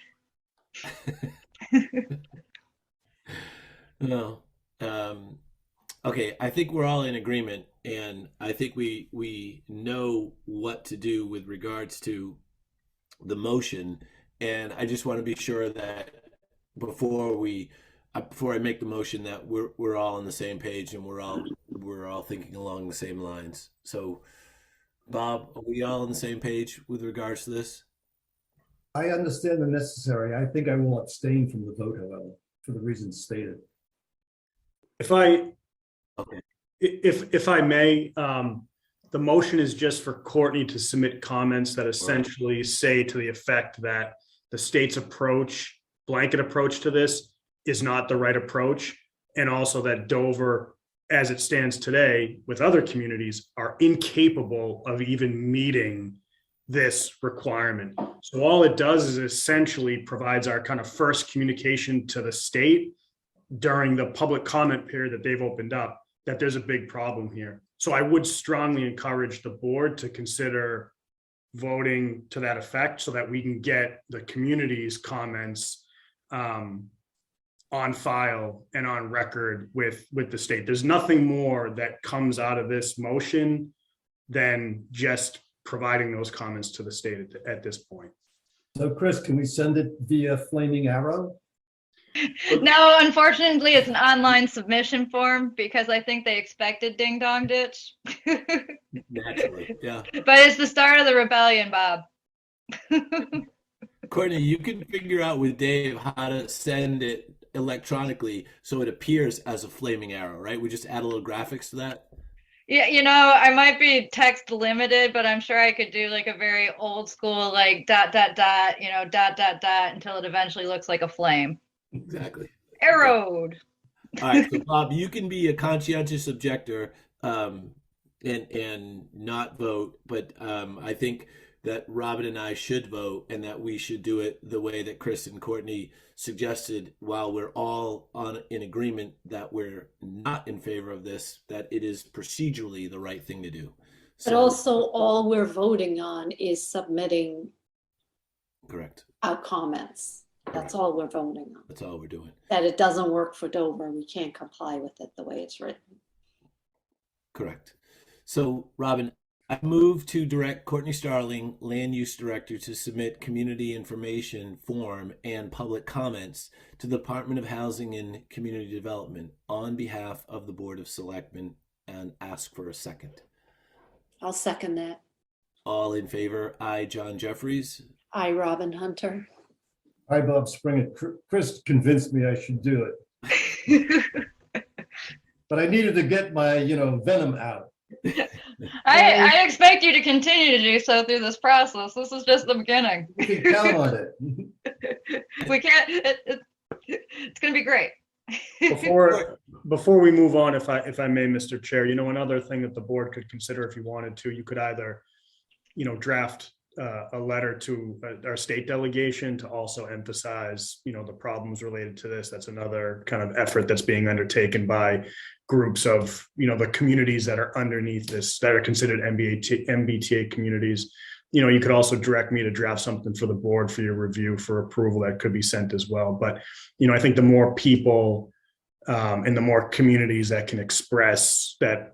No. Okay, I think we're all in agreement, and I think we know what to do with regards to the motion, and I just want to be sure that before I make the motion that we're all on the same page and we're all thinking along the same lines. So, Bob, are we all on the same page with regards to this? I understand the necessary. I think I will abstain from the vote, however, for the reasons stated. If I may, the motion is just for Courtney to submit comments that essentially say to the effect that the state's blanket approach to this is not the right approach, and also that Dover, as it stands today with other communities, are incapable of even meeting this requirement. So all it does is essentially provides our kind of first communication to the state during the public comment period that they've opened up, that there's a big problem here. So I would strongly encourage the board to consider voting to that effect so that we can get the community's comments on file and on record with the state. There's nothing more that comes out of this motion than just providing those comments to the state at this point. So Chris, can we send it via Flaming Arrow? No, unfortunately, it's an online submission form because I think they expected Ding Dong Ditch. Naturally, yeah. But it's the start of the rebellion, Bob. Courtney, you can figure out with Dave how to send it electronically so it appears as a flaming arrow, right? We just add a little graphics to that. Yeah, you know, I might be text limited, but I'm sure I could do like a very old school, like dot, dot, dot, you know, dot, dot, dot, until it eventually looks like a flame. Exactly. Arrowed. All right, so Bob, you can be a conscientious objector and not vote, but I think that Robin and I should vote, and that we should do it the way that Chris and Courtney suggested, while we're all in agreement that we're not in favor of this, that it is procedurally the right thing to do. But also all we're voting on is submitting correct. our comments. That's all we're voting on. That's all we're doing. That it doesn't work for Dover. We can't comply with it the way it's written. Correct. So, Robin, I move to direct Courtney Starling, Land Use Director, to submit community information form and public comments to the Department of Housing and Community Development on behalf of the Board of Selectmen, and ask for a second. I'll second that. All in favor? Aye, John Jeffries. Aye, Robin Hunter. Hi, Bob Springer. Chris convinced me I should do it. But I needed to get my, venom out. I expect you to continue to do so through this process. This is just the beginning. You can count on it. We can't, it's going to be great. Before we move on, if I may, Mr. Chair, another thing that the board could consider if you wanted to, you could either, draft a letter to our state delegation to also emphasize, the problems related to this. That's another kind of effort that's being undertaken by groups of, the communities that are underneath this, that are considered MBTA communities. You could also direct me to draft something for the board for your review for approval that could be sent as well. But, I think the more people and the more communities that can express that,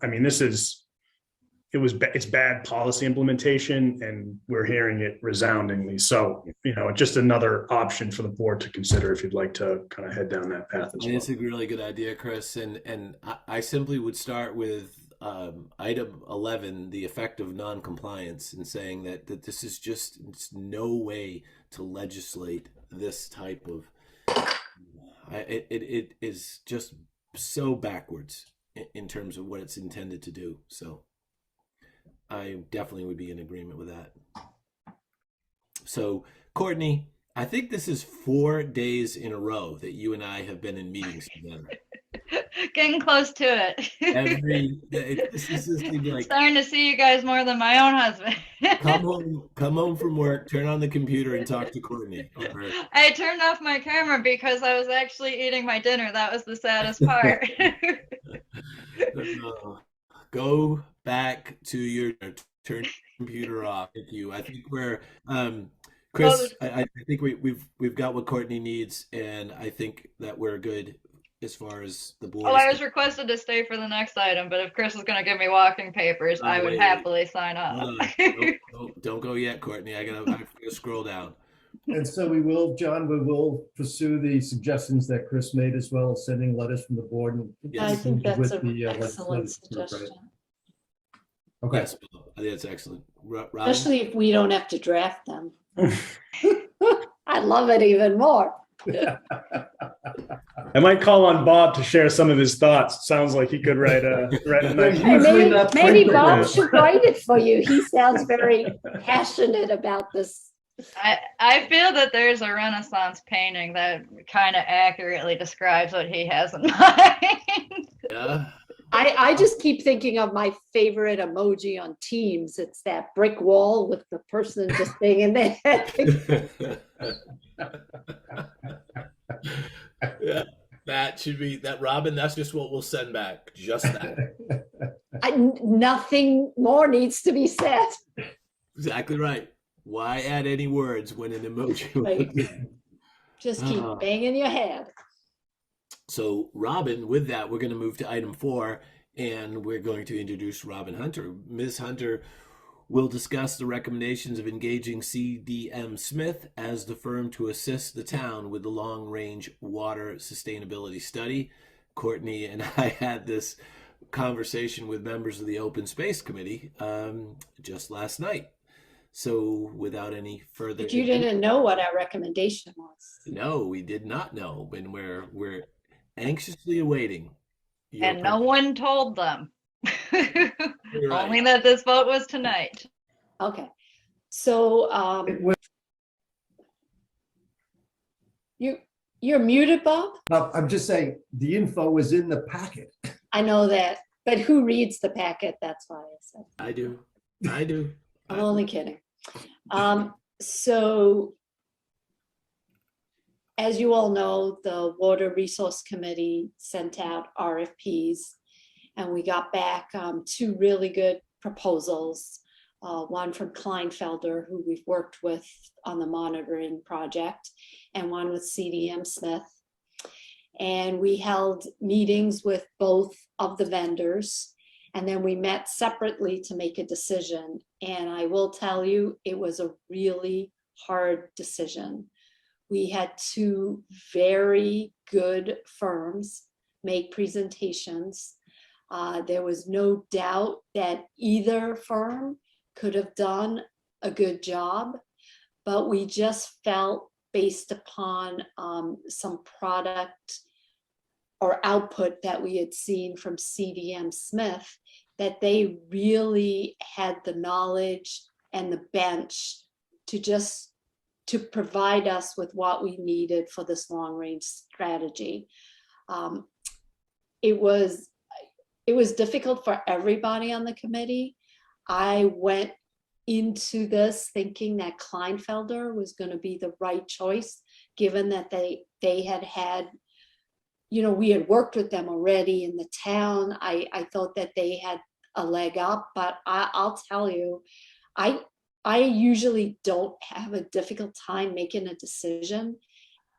it's bad policy implementation, and we're hearing it resoundingly. So, just another option for the board to consider if you'd like to kind of head down that path as well. It's a really good idea, Chris. And I simply would start with item 11, the effect of non-compliance, and saying that this is just, it's no way to legislate this type of, it is just so backwards in terms of what it's intended to do. So I definitely would be in agreement with that. So, Courtney, I think this is 4 days in a row that you and I have been in meetings together. Getting close to it. This is like starting to see you guys more than my own husband. come home from work, turn on the computer, and talk to Courtney. I turned off my camera because I was actually eating my dinner. That was the saddest part. Go back to your turn computer off. Thank you. I think we're Chris. I think we've got what Courtney needs, and I think that we're good as far as the board. Well, I was requested to stay for the next item, but if Chris is going to give me walking papers, I would happily sign up. Don't go yet, Courtney. I gotta scroll down. And so we will pursue the suggestions that Chris made, as well as sending letters from the board. And I think that's an excellent legislative suggestion. group, right? Okay. Yes, I think that's excellent. Robin? Especially if we don't have to draft them. I love it even more. I might call on Bob to share some of his thoughts. Sounds like he could write a nice. Maybe Bob should write it for you. He sounds very passionate about this. I feel that there's a Renaissance painting that kind of accurately describes what he has in mind. Yeah. I just keep thinking of my favorite emoji on Teams. It's that brick wall with the person just being in there. Yeah, that should be that, Robin. That's just what we'll send back. Just that. Nothing more needs to be said. Exactly right. Why add any words when an emoji? Right. Just keep banging your head. So, Robin, with that, we're going to move to item 4, and we're going to introduce Robin Hunter. Ms. Hunter will discuss the recommendations of engaging CDM Smith as the firm to assist the town with the long-range water sustainability study. Courtney and I had this conversation with members of the Open Space Committee just last night. So, without any further, but you didn't know what our recommendation was. No, we did not know, and we're anxiously awaiting. And no one told them. Right. Only that this vote was tonight. Okay, so you're muted, Bob. No, I'm just saying the info was in the packet. I know that, but who reads the packet? That's why I said. I do. I'm only kidding. So, as you all know, the Water Resource Committee sent out RFPs, and we got back 2 really good proposals. One from Kleinfelder, who we've worked with on the monitoring project, and one with CDM Smith. And we held meetings with both of the vendors, and then we met separately to make a decision. And I will tell you, it was a really hard decision. We had 2 very good firms make presentations. There was no doubt that either firm could have done a good job, but we just felt, based upon some product or output that we had seen from CDM Smith, that they really had the knowledge and the bench to provide us with what we needed for this long range strategy. It was difficult for everybody on the committee. I went into this thinking that Kleinfelder was going to be the right choice, given that they had, we had worked with them already in the town. I thought that they had a leg up, but I'll tell you, I usually don't have a difficult time making a decision.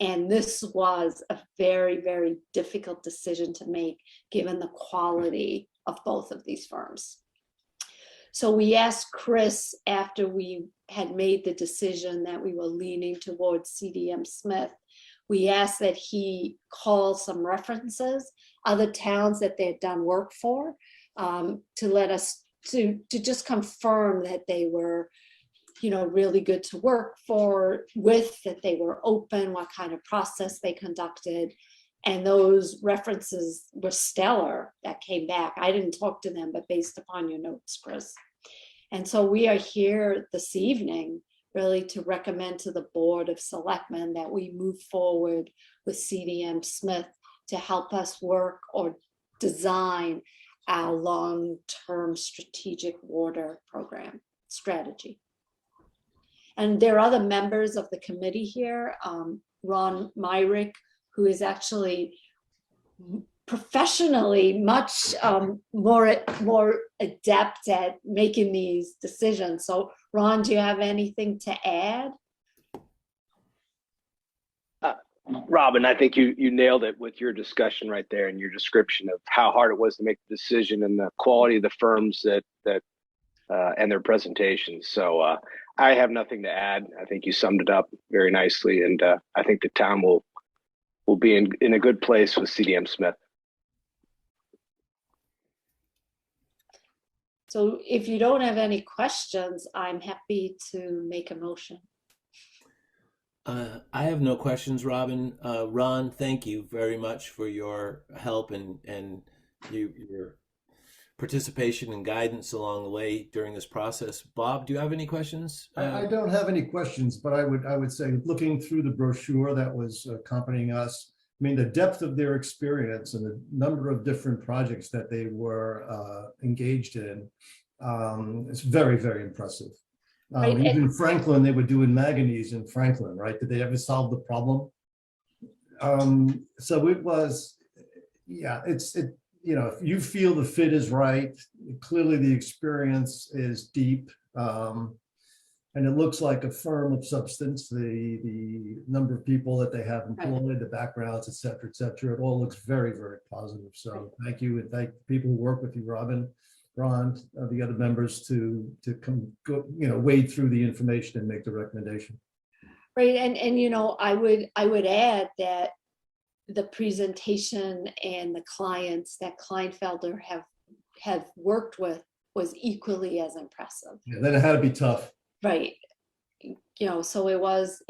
And this was a very, very difficult decision to make, given the quality of both of these firms. So we asked Chris, after we had made the decision that we were leaning towards CDM Smith, we asked that he call some references, other towns that they had done work for, to let us, to just confirm that they were, really good to work with, that they were open, what kind of process they conducted. And those references were stellar that came back. I didn't talk to them, but based upon your notes, Chris. And so we are here this evening really to recommend to the Board of Selectmen that we move forward with CDM Smith to help us work or design our long-term strategic water program strategy. And there are other members of the committee here, Ron Myrick, who is actually professionally much more adept at making these decisions. So Ron, do you have anything to add? Robin, I think you nailed it with your discussion right there and your description of how hard it was to make the decision and the quality of the firms that and their presentations. So I have nothing to add. I think you summed it up very nicely, and I think the town will be in a good place with CDM Smith. So if you don't have any questions, I'm happy to make a motion. I have no questions, Robin. Ron, thank you very much for your help and your participation and guidance along the way during this process. Bob, do you have any questions? I don't have any questions, but I would say, looking through the brochure that was accompanying us, mean, the depth of their experience and the number of different projects that they were engaged in is very, very impressive. Right, and- Even Franklin, they were doing manganese in Franklin, right? Did they ever solve the problem? So it was, yeah, you know, if you feel the fit is right, clearly the experience is deep. And it looks like a firm of substance, the number of people that they have employed, the backgrounds, et cetera, it all looks very, very positive. So thank you, and thank the people who work with you, Robin, Ron, the other members to come, go, you know, wade through the information and make the recommendation. Right, and you know, I would add that the presentation and the clients that Kleinfelder have worked with was equally as impressive. Yeah, then it had to be tough. Right. You know, so it was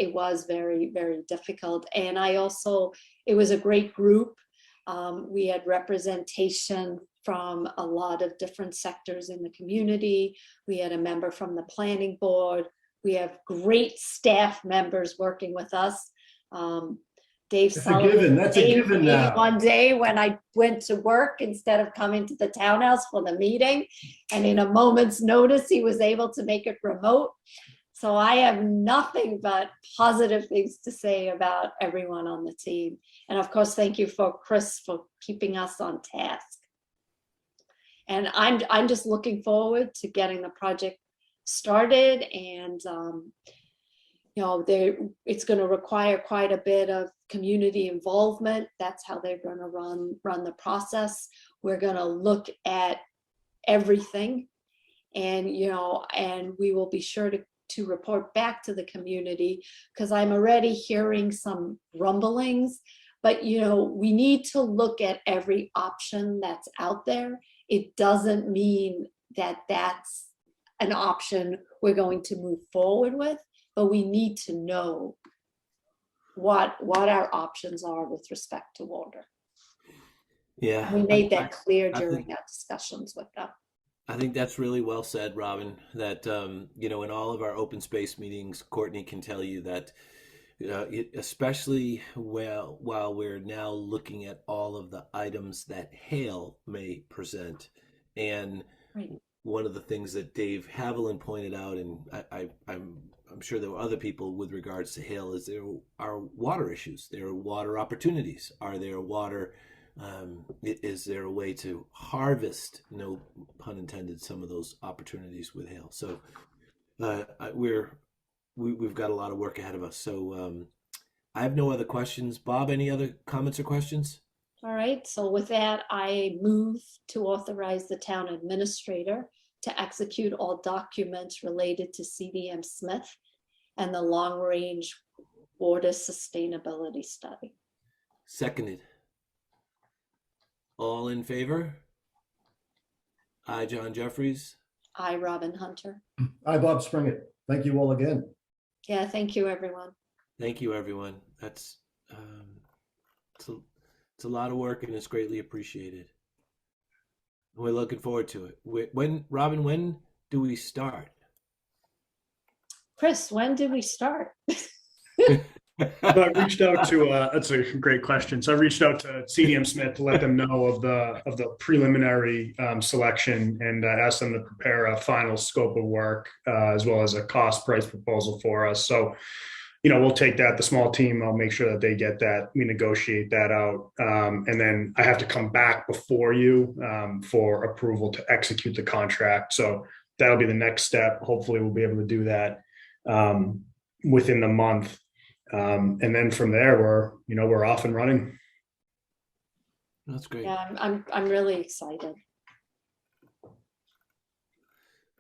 very, very difficult. And it was a great group. We had representation from a lot of different sectors in the community. We had a member from the planning board. We have great staff members working with us. Dave Sullivan, That's a given now. one day when I went to work instead of coming to the townhouse for the meeting, and in a moment's notice, he was able to make it remote. So I have nothing but positive things to say about everyone on the team. And of course, thank you for Chris for keeping us on task. And I'm just looking forward to getting the project started, and you know, it's going to require quite a bit of community involvement. That's how they're going to run the process. We're going to look at everything, and you know, and we will be sure to report back to the community, because I'm already hearing some rumblings. But you know, we need to look at every option that's out there. It doesn't mean that that's an option we're going to move forward with, but we need to know what our options are with respect to water. Yeah. We made that clear I during think- our discussions with them. I think that's really well said, Robin, that, you know, in all of our open space meetings, Courtney can tell you that, especially while we're now looking at all of the items that Hale may present. And Right. one of the things that Dave Haviland pointed out, and I'm sure there were other people with regards to Hale, is there are water issues. There are water opportunities. Are there water? Is there a way to harvest, no pun intended, some of those opportunities with Hale? So we've got a lot of work ahead of us. So I have no other questions. Bob, any other comments or questions? All right, so with that, I move to authorize the town administrator to execute all documents related to CDM Smith and the long-range water sustainability study. Seconded. All in favor? I, John Jeffries. I, Robin Hunter. Hi, Bob Springett. Thank you all again. Yeah, thank you, everyone. Thank you, everyone. That's it's a lot of work, and it's greatly appreciated. We're looking forward to it. Robin, when do we start? Chris, when did we start? I reached out to, that's a great question. So I reached out to CDM Smith to let them know of the preliminary selection, and asked them to prepare a final scope of work as well as a cost price proposal for us. So, you know, we'll take that, the small team, I'll make sure that they get that, we negotiate that out. And then I have to come back before you for approval to execute the contract. So that'll be the next step. Hopefully we'll be able to do that within the month. And then from there, we're off and running. That's great. Yeah, I'm really excited.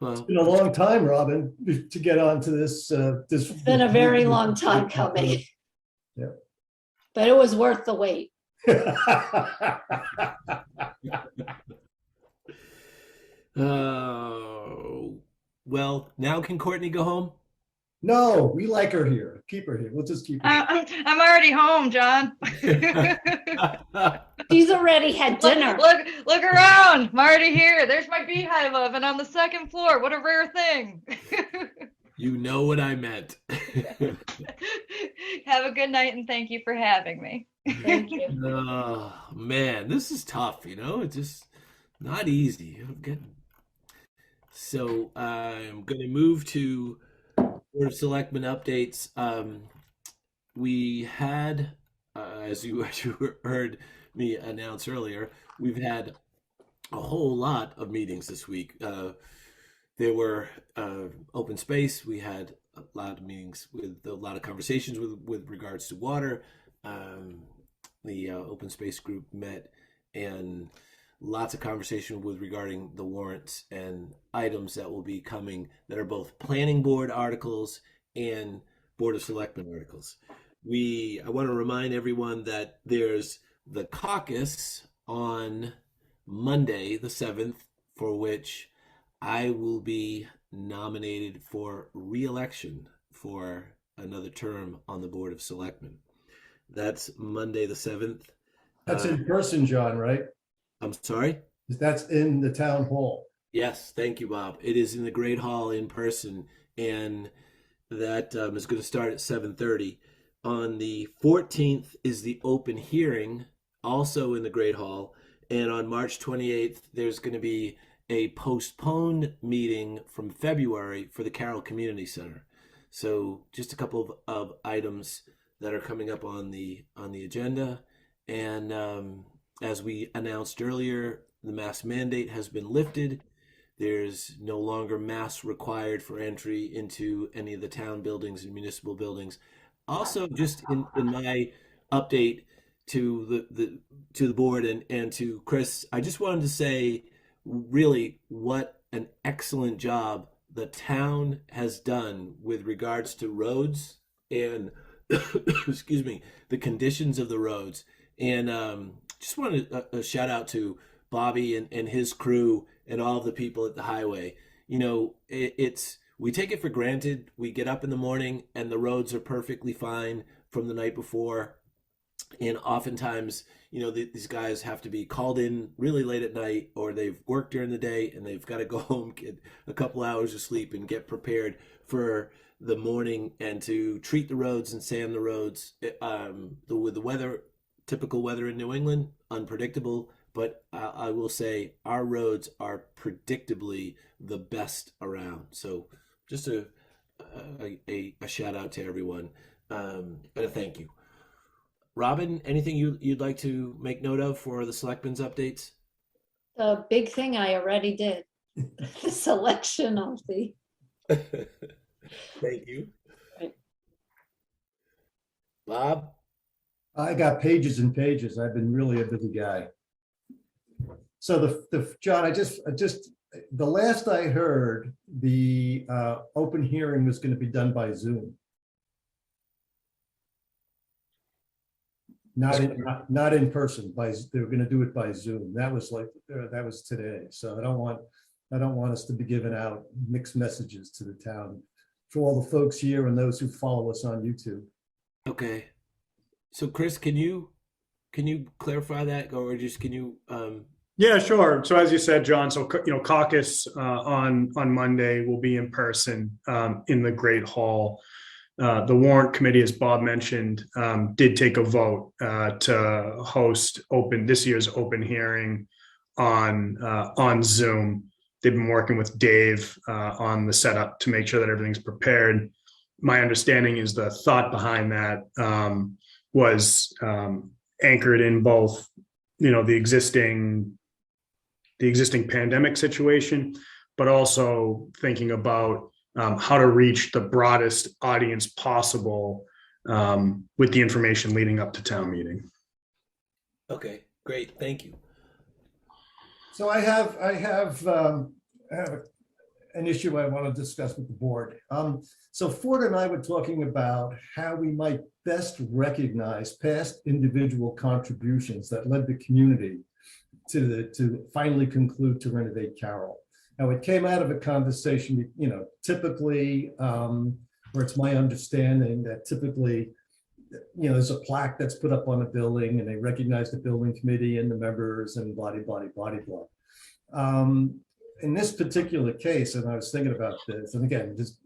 Well, It's been a long time, Robin, to get onto this. It's been a very long time coming. Yeah. But it was worth the wait. Well, now can Courtney go home? No, we like her here. Keep her here. We'll just keep her. I'm already home, John. She's already had dinner. Look around. I'm already here. There's my beehive oven on the second floor. What a rare thing. You know what I meant. Have a good night, and thank you for having me. Thank you. Oh man, this is tough. It's just not easy. So I'm going to move to Board of Selectmen updates. We had, as you heard me announce earlier, we've had a whole lot of meetings this week. There were open space. We had a lot of meetings with a lot of conversations with regards to water. The open space group met, and lots of conversation with regarding the warrants and items that will be coming that are both planning board articles and Board of Selectmen articles. I want to remind everyone that there's the caucus on Monday, the 7th, for which I will be nominated for re-election for another term on the Board of Selectmen. That's Monday, the 7th. That's in person, John, right? I'm sorry? That's in the town hall. Yes, thank you, Bob. It is in the Great Hall in person, and that is going to start at 7:30. On the 14th is the open hearing, also in the Great Hall, and on March 28th, there's going to be a postponed meeting from February for the Carroll Community Center. So just a couple of items that are coming up on the agenda, and as we announced earlier, the mask mandate has been lifted. There's no longer masks required for entry into any of the town buildings and municipal buildings. Also, just in my update to the board and to Chris, I just wanted to say really what an excellent job the town has done with regards to roads and excuse me, the conditions of the roads. And just wanted a shout out to Bobby and his crew and all of the people at the highway. We take it for granted. We get up in the morning and the roads are perfectly fine from the night before. And oftentimes, these guys have to be called in really late at night, or they've worked during the day and they've got to go home, get a couple hours of sleep and get prepared for the morning and to treat the roads and sand the roads. With the weather, typical weather in New England, unpredictable, but I will say our roads are predictably the best around. So just a shout out to everyone, and a thank you. Robin, anything you'd like to make note of for the Selectmen's updates? The big thing I already did, the selection of the. Thank you. Bob? I got pages and pages. I've been really a busy guy. So the John, I just the last I heard, the open hearing was going to be done by Zoom. Not in person. They were going to do it by Zoom. That was today. So I don't want us to be giving out mixed messages to the town for all the folks here and those who follow us on YouTube. Okay. So Chris, can you clarify that, or just can you? Yeah, sure. So as you said, John, so caucus on Monday will be in person in the Great Hall. The warrant committee, as Bob mentioned, did take a vote to host this year's open hearing on Zoom. They've been working with Dave on the setup to make sure that everything's prepared. My understanding is the thought behind that was anchored in both, the existing pandemic situation, but also thinking about how to reach the broadest audience possible with the information leading up to town meeting. Okay, great, thank you. So I have an issue I want to discuss with the board. So Ford and I were talking about how we might best recognize past individual contributions that led the community to finally conclude to renovate Carroll. Now, it came out of a conversation, typically, where it's my understanding that typically, there's a plaque that's put up on a building and they recognize the building committee and the members and blah, blah, blah, blah. In this particular case, and I was thinking about this, and again, just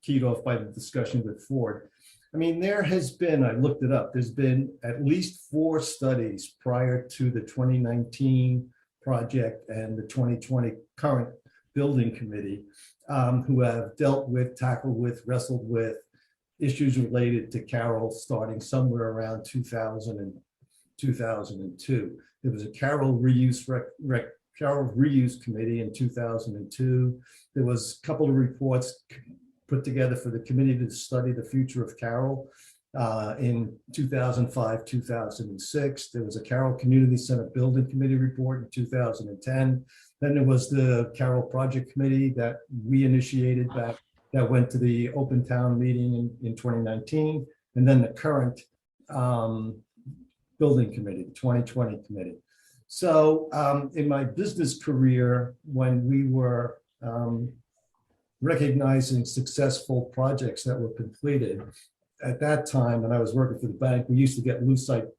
keyed off by the discussion with Ford, I mean, there has been, I looked it up, there's been at least 4 studies prior to the 2019 project and the 2020 current building committee who have dealt with, tackled with, wrestled with issues related to Carroll starting somewhere around 2000 and 2002. There was a Carroll reuse Carroll reuse committee in 2002. There was a couple of reports put together for the committee to study the future of Carroll in 2005, 2006. There was a Carroll Community Center Building Committee report in 2010. Then there was the Carroll Project Committee that we initiated back, that went to the open town meeting in 2019. And then the current building committee, the 2020 committee. So in my business career, when we were recognizing successful projects that were completed, at that time, when I was working for the bank, we used to get lucite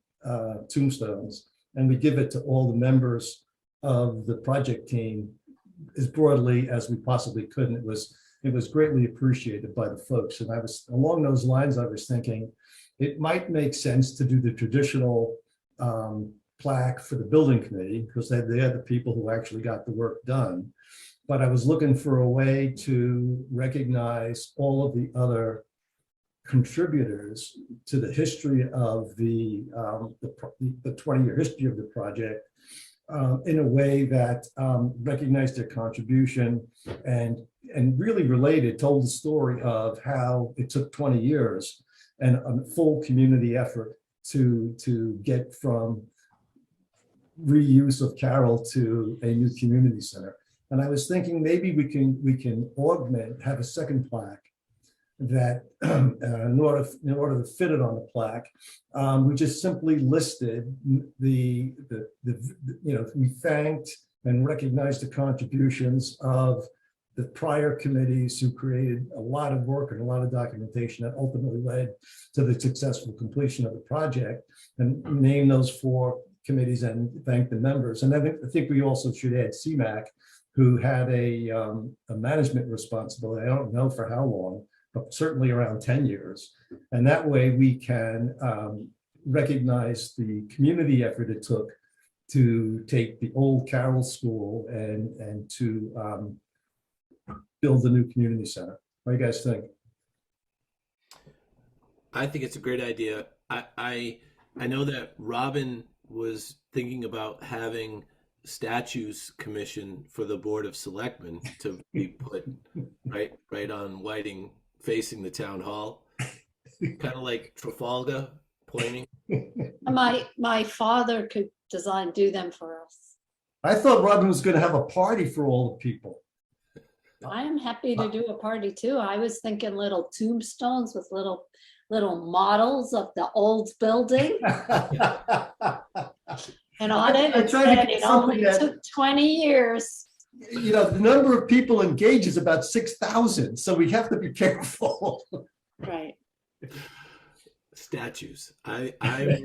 tombstones, and we give it to all the members of the project team as broadly as we possibly could. And it was greatly appreciated by the folks. And I was, along those lines, I was thinking it might make sense to do the traditional plaque for the building committee, because they're the people who actually got the work done. But I was looking for a way to recognize all of the other contributors to the history of the 20-year history of the project in a way that recognized their contribution and really related, told the story of how it took 20 years and a full community effort to get from reuse of Carroll to a new community center. And I was thinking maybe we can augment, have a second plaque that in order to fit it on the plaque, we just simply listed we thanked and recognized the contributions of the prior committees who created a lot of work and a lot of documentation that ultimately led to the successful completion of the project, and name those 4 committees and thank the members. And I think we also should add CMAC, who had a management responsibility. I don't know for how long, but certainly around 10 years. And that way we can recognize the community effort it took to take the old Carroll School and to build the new community center. What do you guys think? I think it's a great idea. I know that Robin was thinking about having statues commission for the Board of Selectmen to be put right on Whiting facing the town hall, kind of like Trafalgar pointing. My father could do them for us. I thought Robin was going to have a party for all the people. I am happy to do a party too. I was thinking little tombstones with little models of the old building. And on it, it said it only took 20 years. You know, the number of people engaged is about 6,000, so we have to be careful. Right. Statues. I'm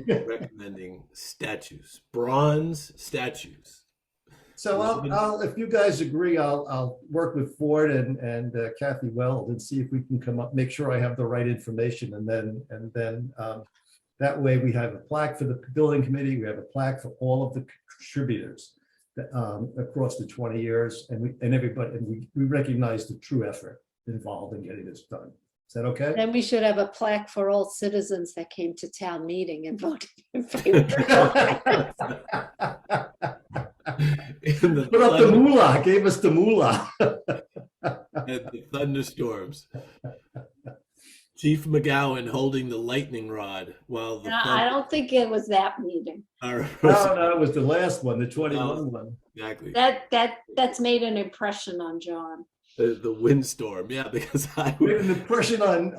recommending statues, bronze statues. So I'll if you guys agree, I'll work with Ford and Kathy Weld and see if we can come up, make sure I have the right information, and then that way we have a plaque for the building committee, we have a plaque for all of the contributors across the 20 years, and everybody, and we recognize the true effort involved in getting this done. Is that okay? Then we should have a plaque for all citizens that came to town meeting and voted in favor. Put up the moolah, gave us the moolah. And the thunderstorms. Chief McGowan holding the lightning rod while the I don't think it was that meeting. No, it was the last one, the 21 one. Exactly. That's made an impression on John. The windstorm, yeah, because I made an impression on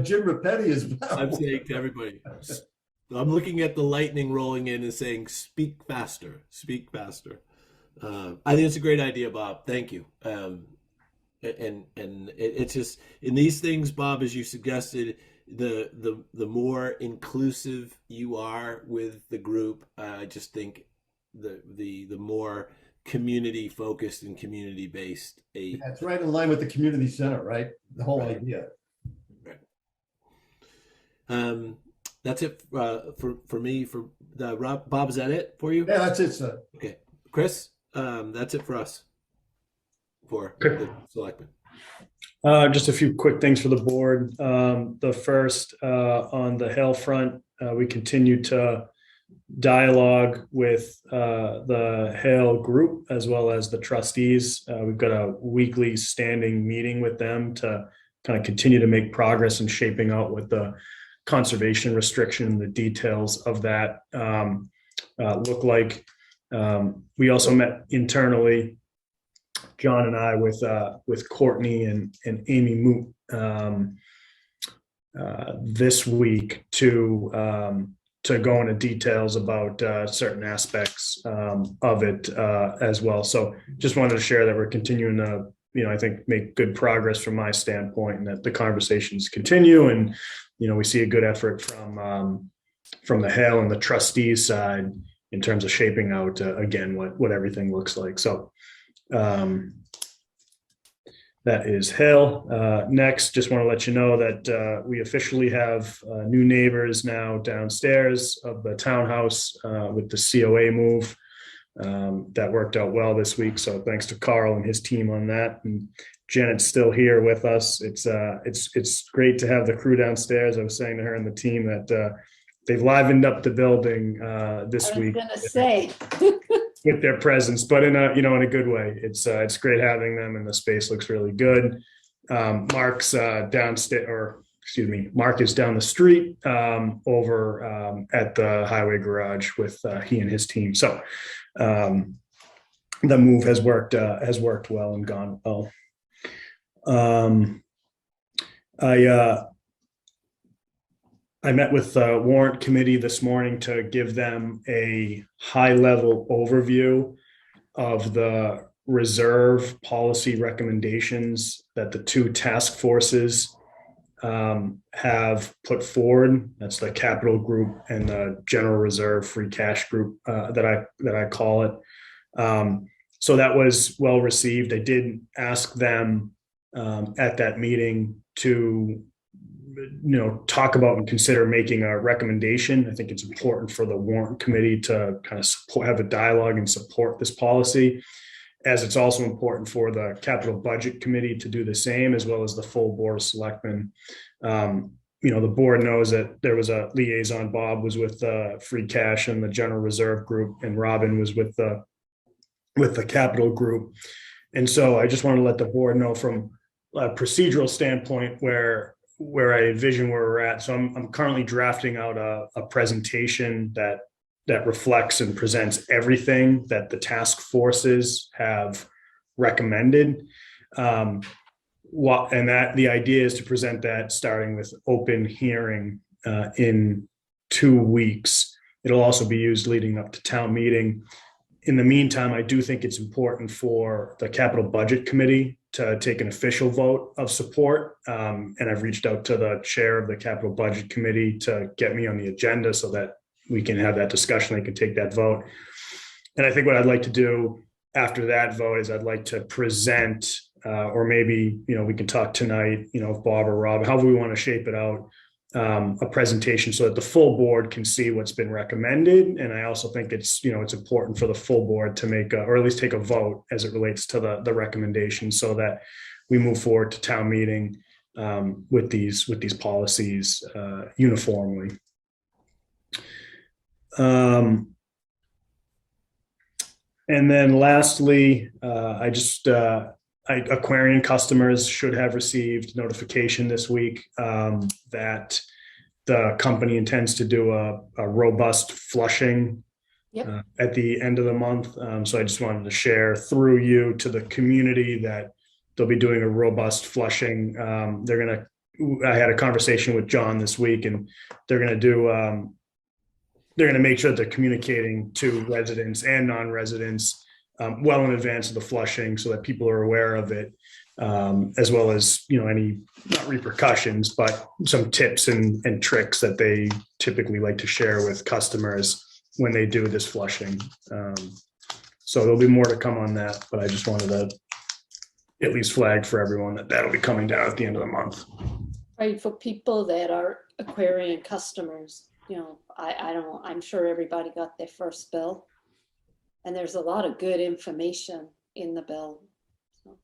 Jim Rapetti as well. I'm saying to everybody, I'm looking at the lightning rolling in and saying, "Speak faster, speak faster." I think it's a great idea, Bob. Thank you. And it's just in these things, Bob, as you suggested, the more inclusive you are with the group, I just think the more community focused and community based. That's right in line with the community center, right? The whole idea. Right. That's it for me. For Rob, Bob, is that it for you? Yeah, that's it, sir. Okay, Chris, that's it for us. For Okay. the selectmen. Just a few quick things for the board. The first, on the Hale front, we continue to dialogue with the Hale group as well as the trustees. We've got a weekly standing meeting with them to kind of continue to make progress in shaping out what the conservation restriction, the details of that look like. We also met internally, John and I, with Courtney and Amy Moot this week to go into details about certain aspects of it as well. So just wanted to share that we're continuing to, I think, make good progress from my standpoint, and that the conversations continue. And, we see a good effort from the Hale and the trustees side in terms of shaping out, again, what everything looks like. So that is Hale. Next, just want to let you know that we officially have new neighbors now downstairs of the townhouse with the COA move. That worked out well this week. So thanks to Carl and his team on that. And Janet's still here with us. It's great to have the crew downstairs. I was saying to her and the team that they've livened up the building this week. I was gonna say. With their presence, but in a good way. It's great having them, and the space looks really good. Mark's downstairs, or excuse me, Mark is down the street over at the highway garage with he and his team. So the move has worked well and gone well. I met with the warrant committee this morning to give them a high-level overview of the reserve policy recommendations that the two task forces have put forward. That's the capital group and the general reserve free cash group that I call it. So that was well received. I did ask them at that meeting to talk about and consider making a recommendation. I think it's important for the warrant committee to kind of have a dialogue and support this policy, as it's also important for the capital budget committee to do the same, as well as the full board of selectmen. The board knows that there was a liaison. Bob was with free cash and the general reserve group, and Robin was with the capital group. And so I just want to let the board know from a procedural standpoint where I envision where we're at. So I'm currently drafting out a presentation that reflects and presents everything that the task forces have recommended. And that the idea is to present that starting with open hearing in 2 weeks. It'll also be used leading up to town meeting. In the meantime, I do think it's important for the capital budget committee to take an official vote of support. And I've reached out to the chair of the capital budget committee to get me on the agenda so that we can have that discussion. They can take that vote. And I think what I'd like to do after that vote is I'd like to present, or maybe, we can talk tonight, if Bob or Rob, however we want to shape it out, a presentation so that the full board can see what's been recommended. And I also think it's important for the full board to make or at least take a vote as it relates to the recommendation, so that we move forward to town meeting with these policies uniformly. And then lastly, Aquarian customers should have received notification this week that the company intends to do a robust flushing at the end of the month. So I just wanted to share through you to the community that they'll be doing a robust flushing. I had a conversation with John this week, and they're going to make sure that they're communicating to residents and non-residents well in advance of the flushing, so that people are aware of it, as well as any, not repercussions, but some tips and tricks that they typically like to share with customers when they do this flushing. So there'll be more to come on that, but I just wanted to at least flag for everyone that that'll be coming down at the end of the month. Right, for people that are Aquarian customers, I'm sure everybody got their first bill. And there's a lot of good information in the bill. So.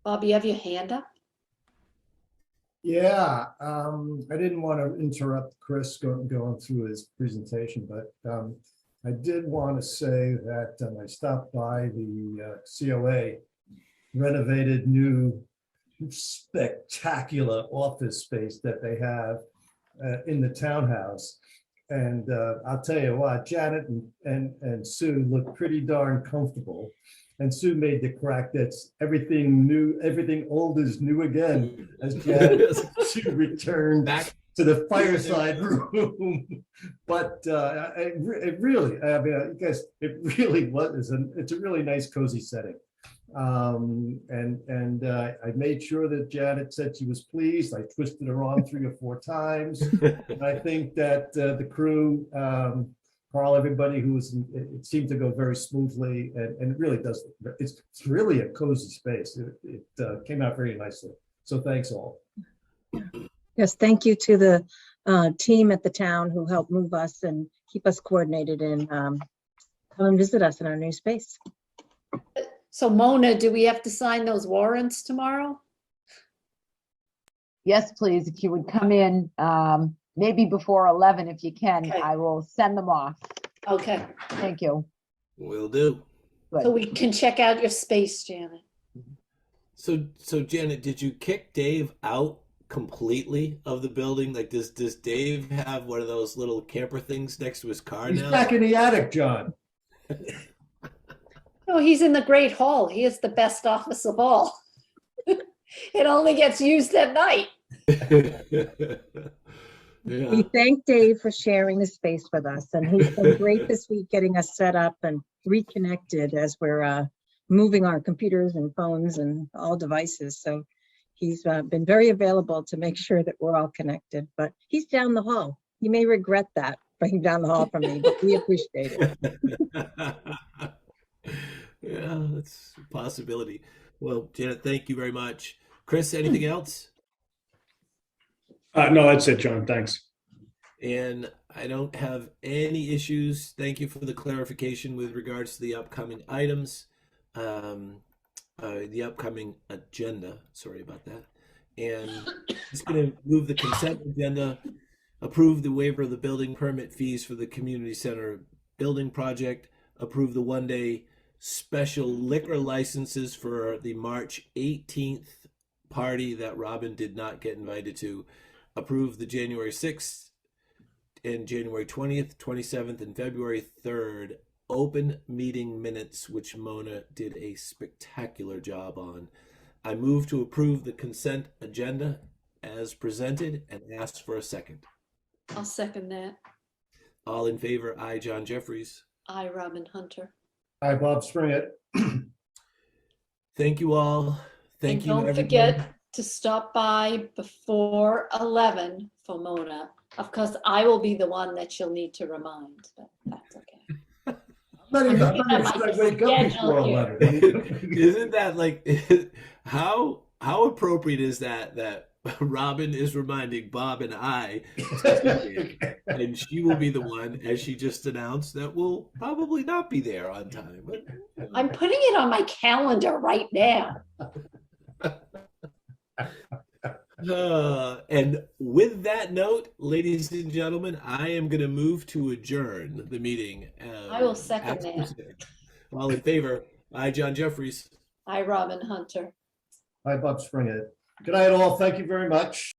Bob, you have your hand up? Yeah, I didn't want to interrupt Chris going through his presentation, but I did want to say that I stopped by the COA renovated new spectacular office space that they have in the townhouse. And I'll tell you what, Janet and Sue look pretty darn comfortable. And Sue made the crack that's everything new, everything old is new again, as Janet Sue returned back to the fireside room. But it really, I mean, I guess it really was, it's a really nice cozy setting. I made sure that Janet said she was pleased. I twisted her arm 3 or 4 times. And I think that the crew, Carl, everybody who was, it seemed to go very smoothly, and it really does. It's really a cozy space. It came out very nicely. So thanks all. Yes, thank you to the team at the town who helped move us and keep us coordinated and come and visit us in our new space. So Mona, do we have to sign those warrants tomorrow? Yes, please. If you would come in, maybe before 11, if you can, Okay. I will send them off. Okay, Thank you. Will do. Good. so we can check out your space, Janet. So Janet, did you kick Dave out completely of the building? Like, does Dave have one of those little camper things next to his car He's now? back in the attic, John. No, he's in the Great Hall. He is the best office of all. It only gets used at night. Yeah. We thank Dave for sharing the space with us, and he's been great this week getting us set up and reconnected as we're moving our computers and phones and all devices. So he's been very available to make sure that we're all connected, but he's down the hall. You may regret that, being down the hall from me, but we appreciate it. Yeah, that's a possibility. Well, Janet, thank you very much. Chris, anything else? No, that's it, John. Thanks. And I don't have any issues. Thank you for the clarification with regards to the upcoming items, the upcoming agenda. Sorry about that. And just going to move the consent agenda, approve the waiver of the building permit fees for the community center building project, approve the one-day special liquor licenses for the March 18th party that Robin did not get invited to, approve the January 6th and January 20th, 27th, and February 3rd open meeting minutes, which Mona did a spectacular job on. I move to approve the consent agenda as presented and ask for a second. I'll second that. All in favor, aye, John Jeffries. I, Robin Hunter. Hi, Bob Springett. Thank you all. Thank And you, don't everybody. forget to stop by before 11 for Mona. Of course, I will be the one that you'll need to remind, but that's okay. I'm not even sure I wake up before 11. Isn't that like how appropriate is that Robin is reminding Bob and I, and she will be the one, as she just announced, that will probably not be there on time. But, I'm putting it on my calendar right now. and with that note, ladies and gentlemen, I am going to move to adjourn the meeting. I will second that. All in favor, aye, John Jeffries. I, Robin Hunter. Hi, Bob Springett. Good night, all. Thank you very much.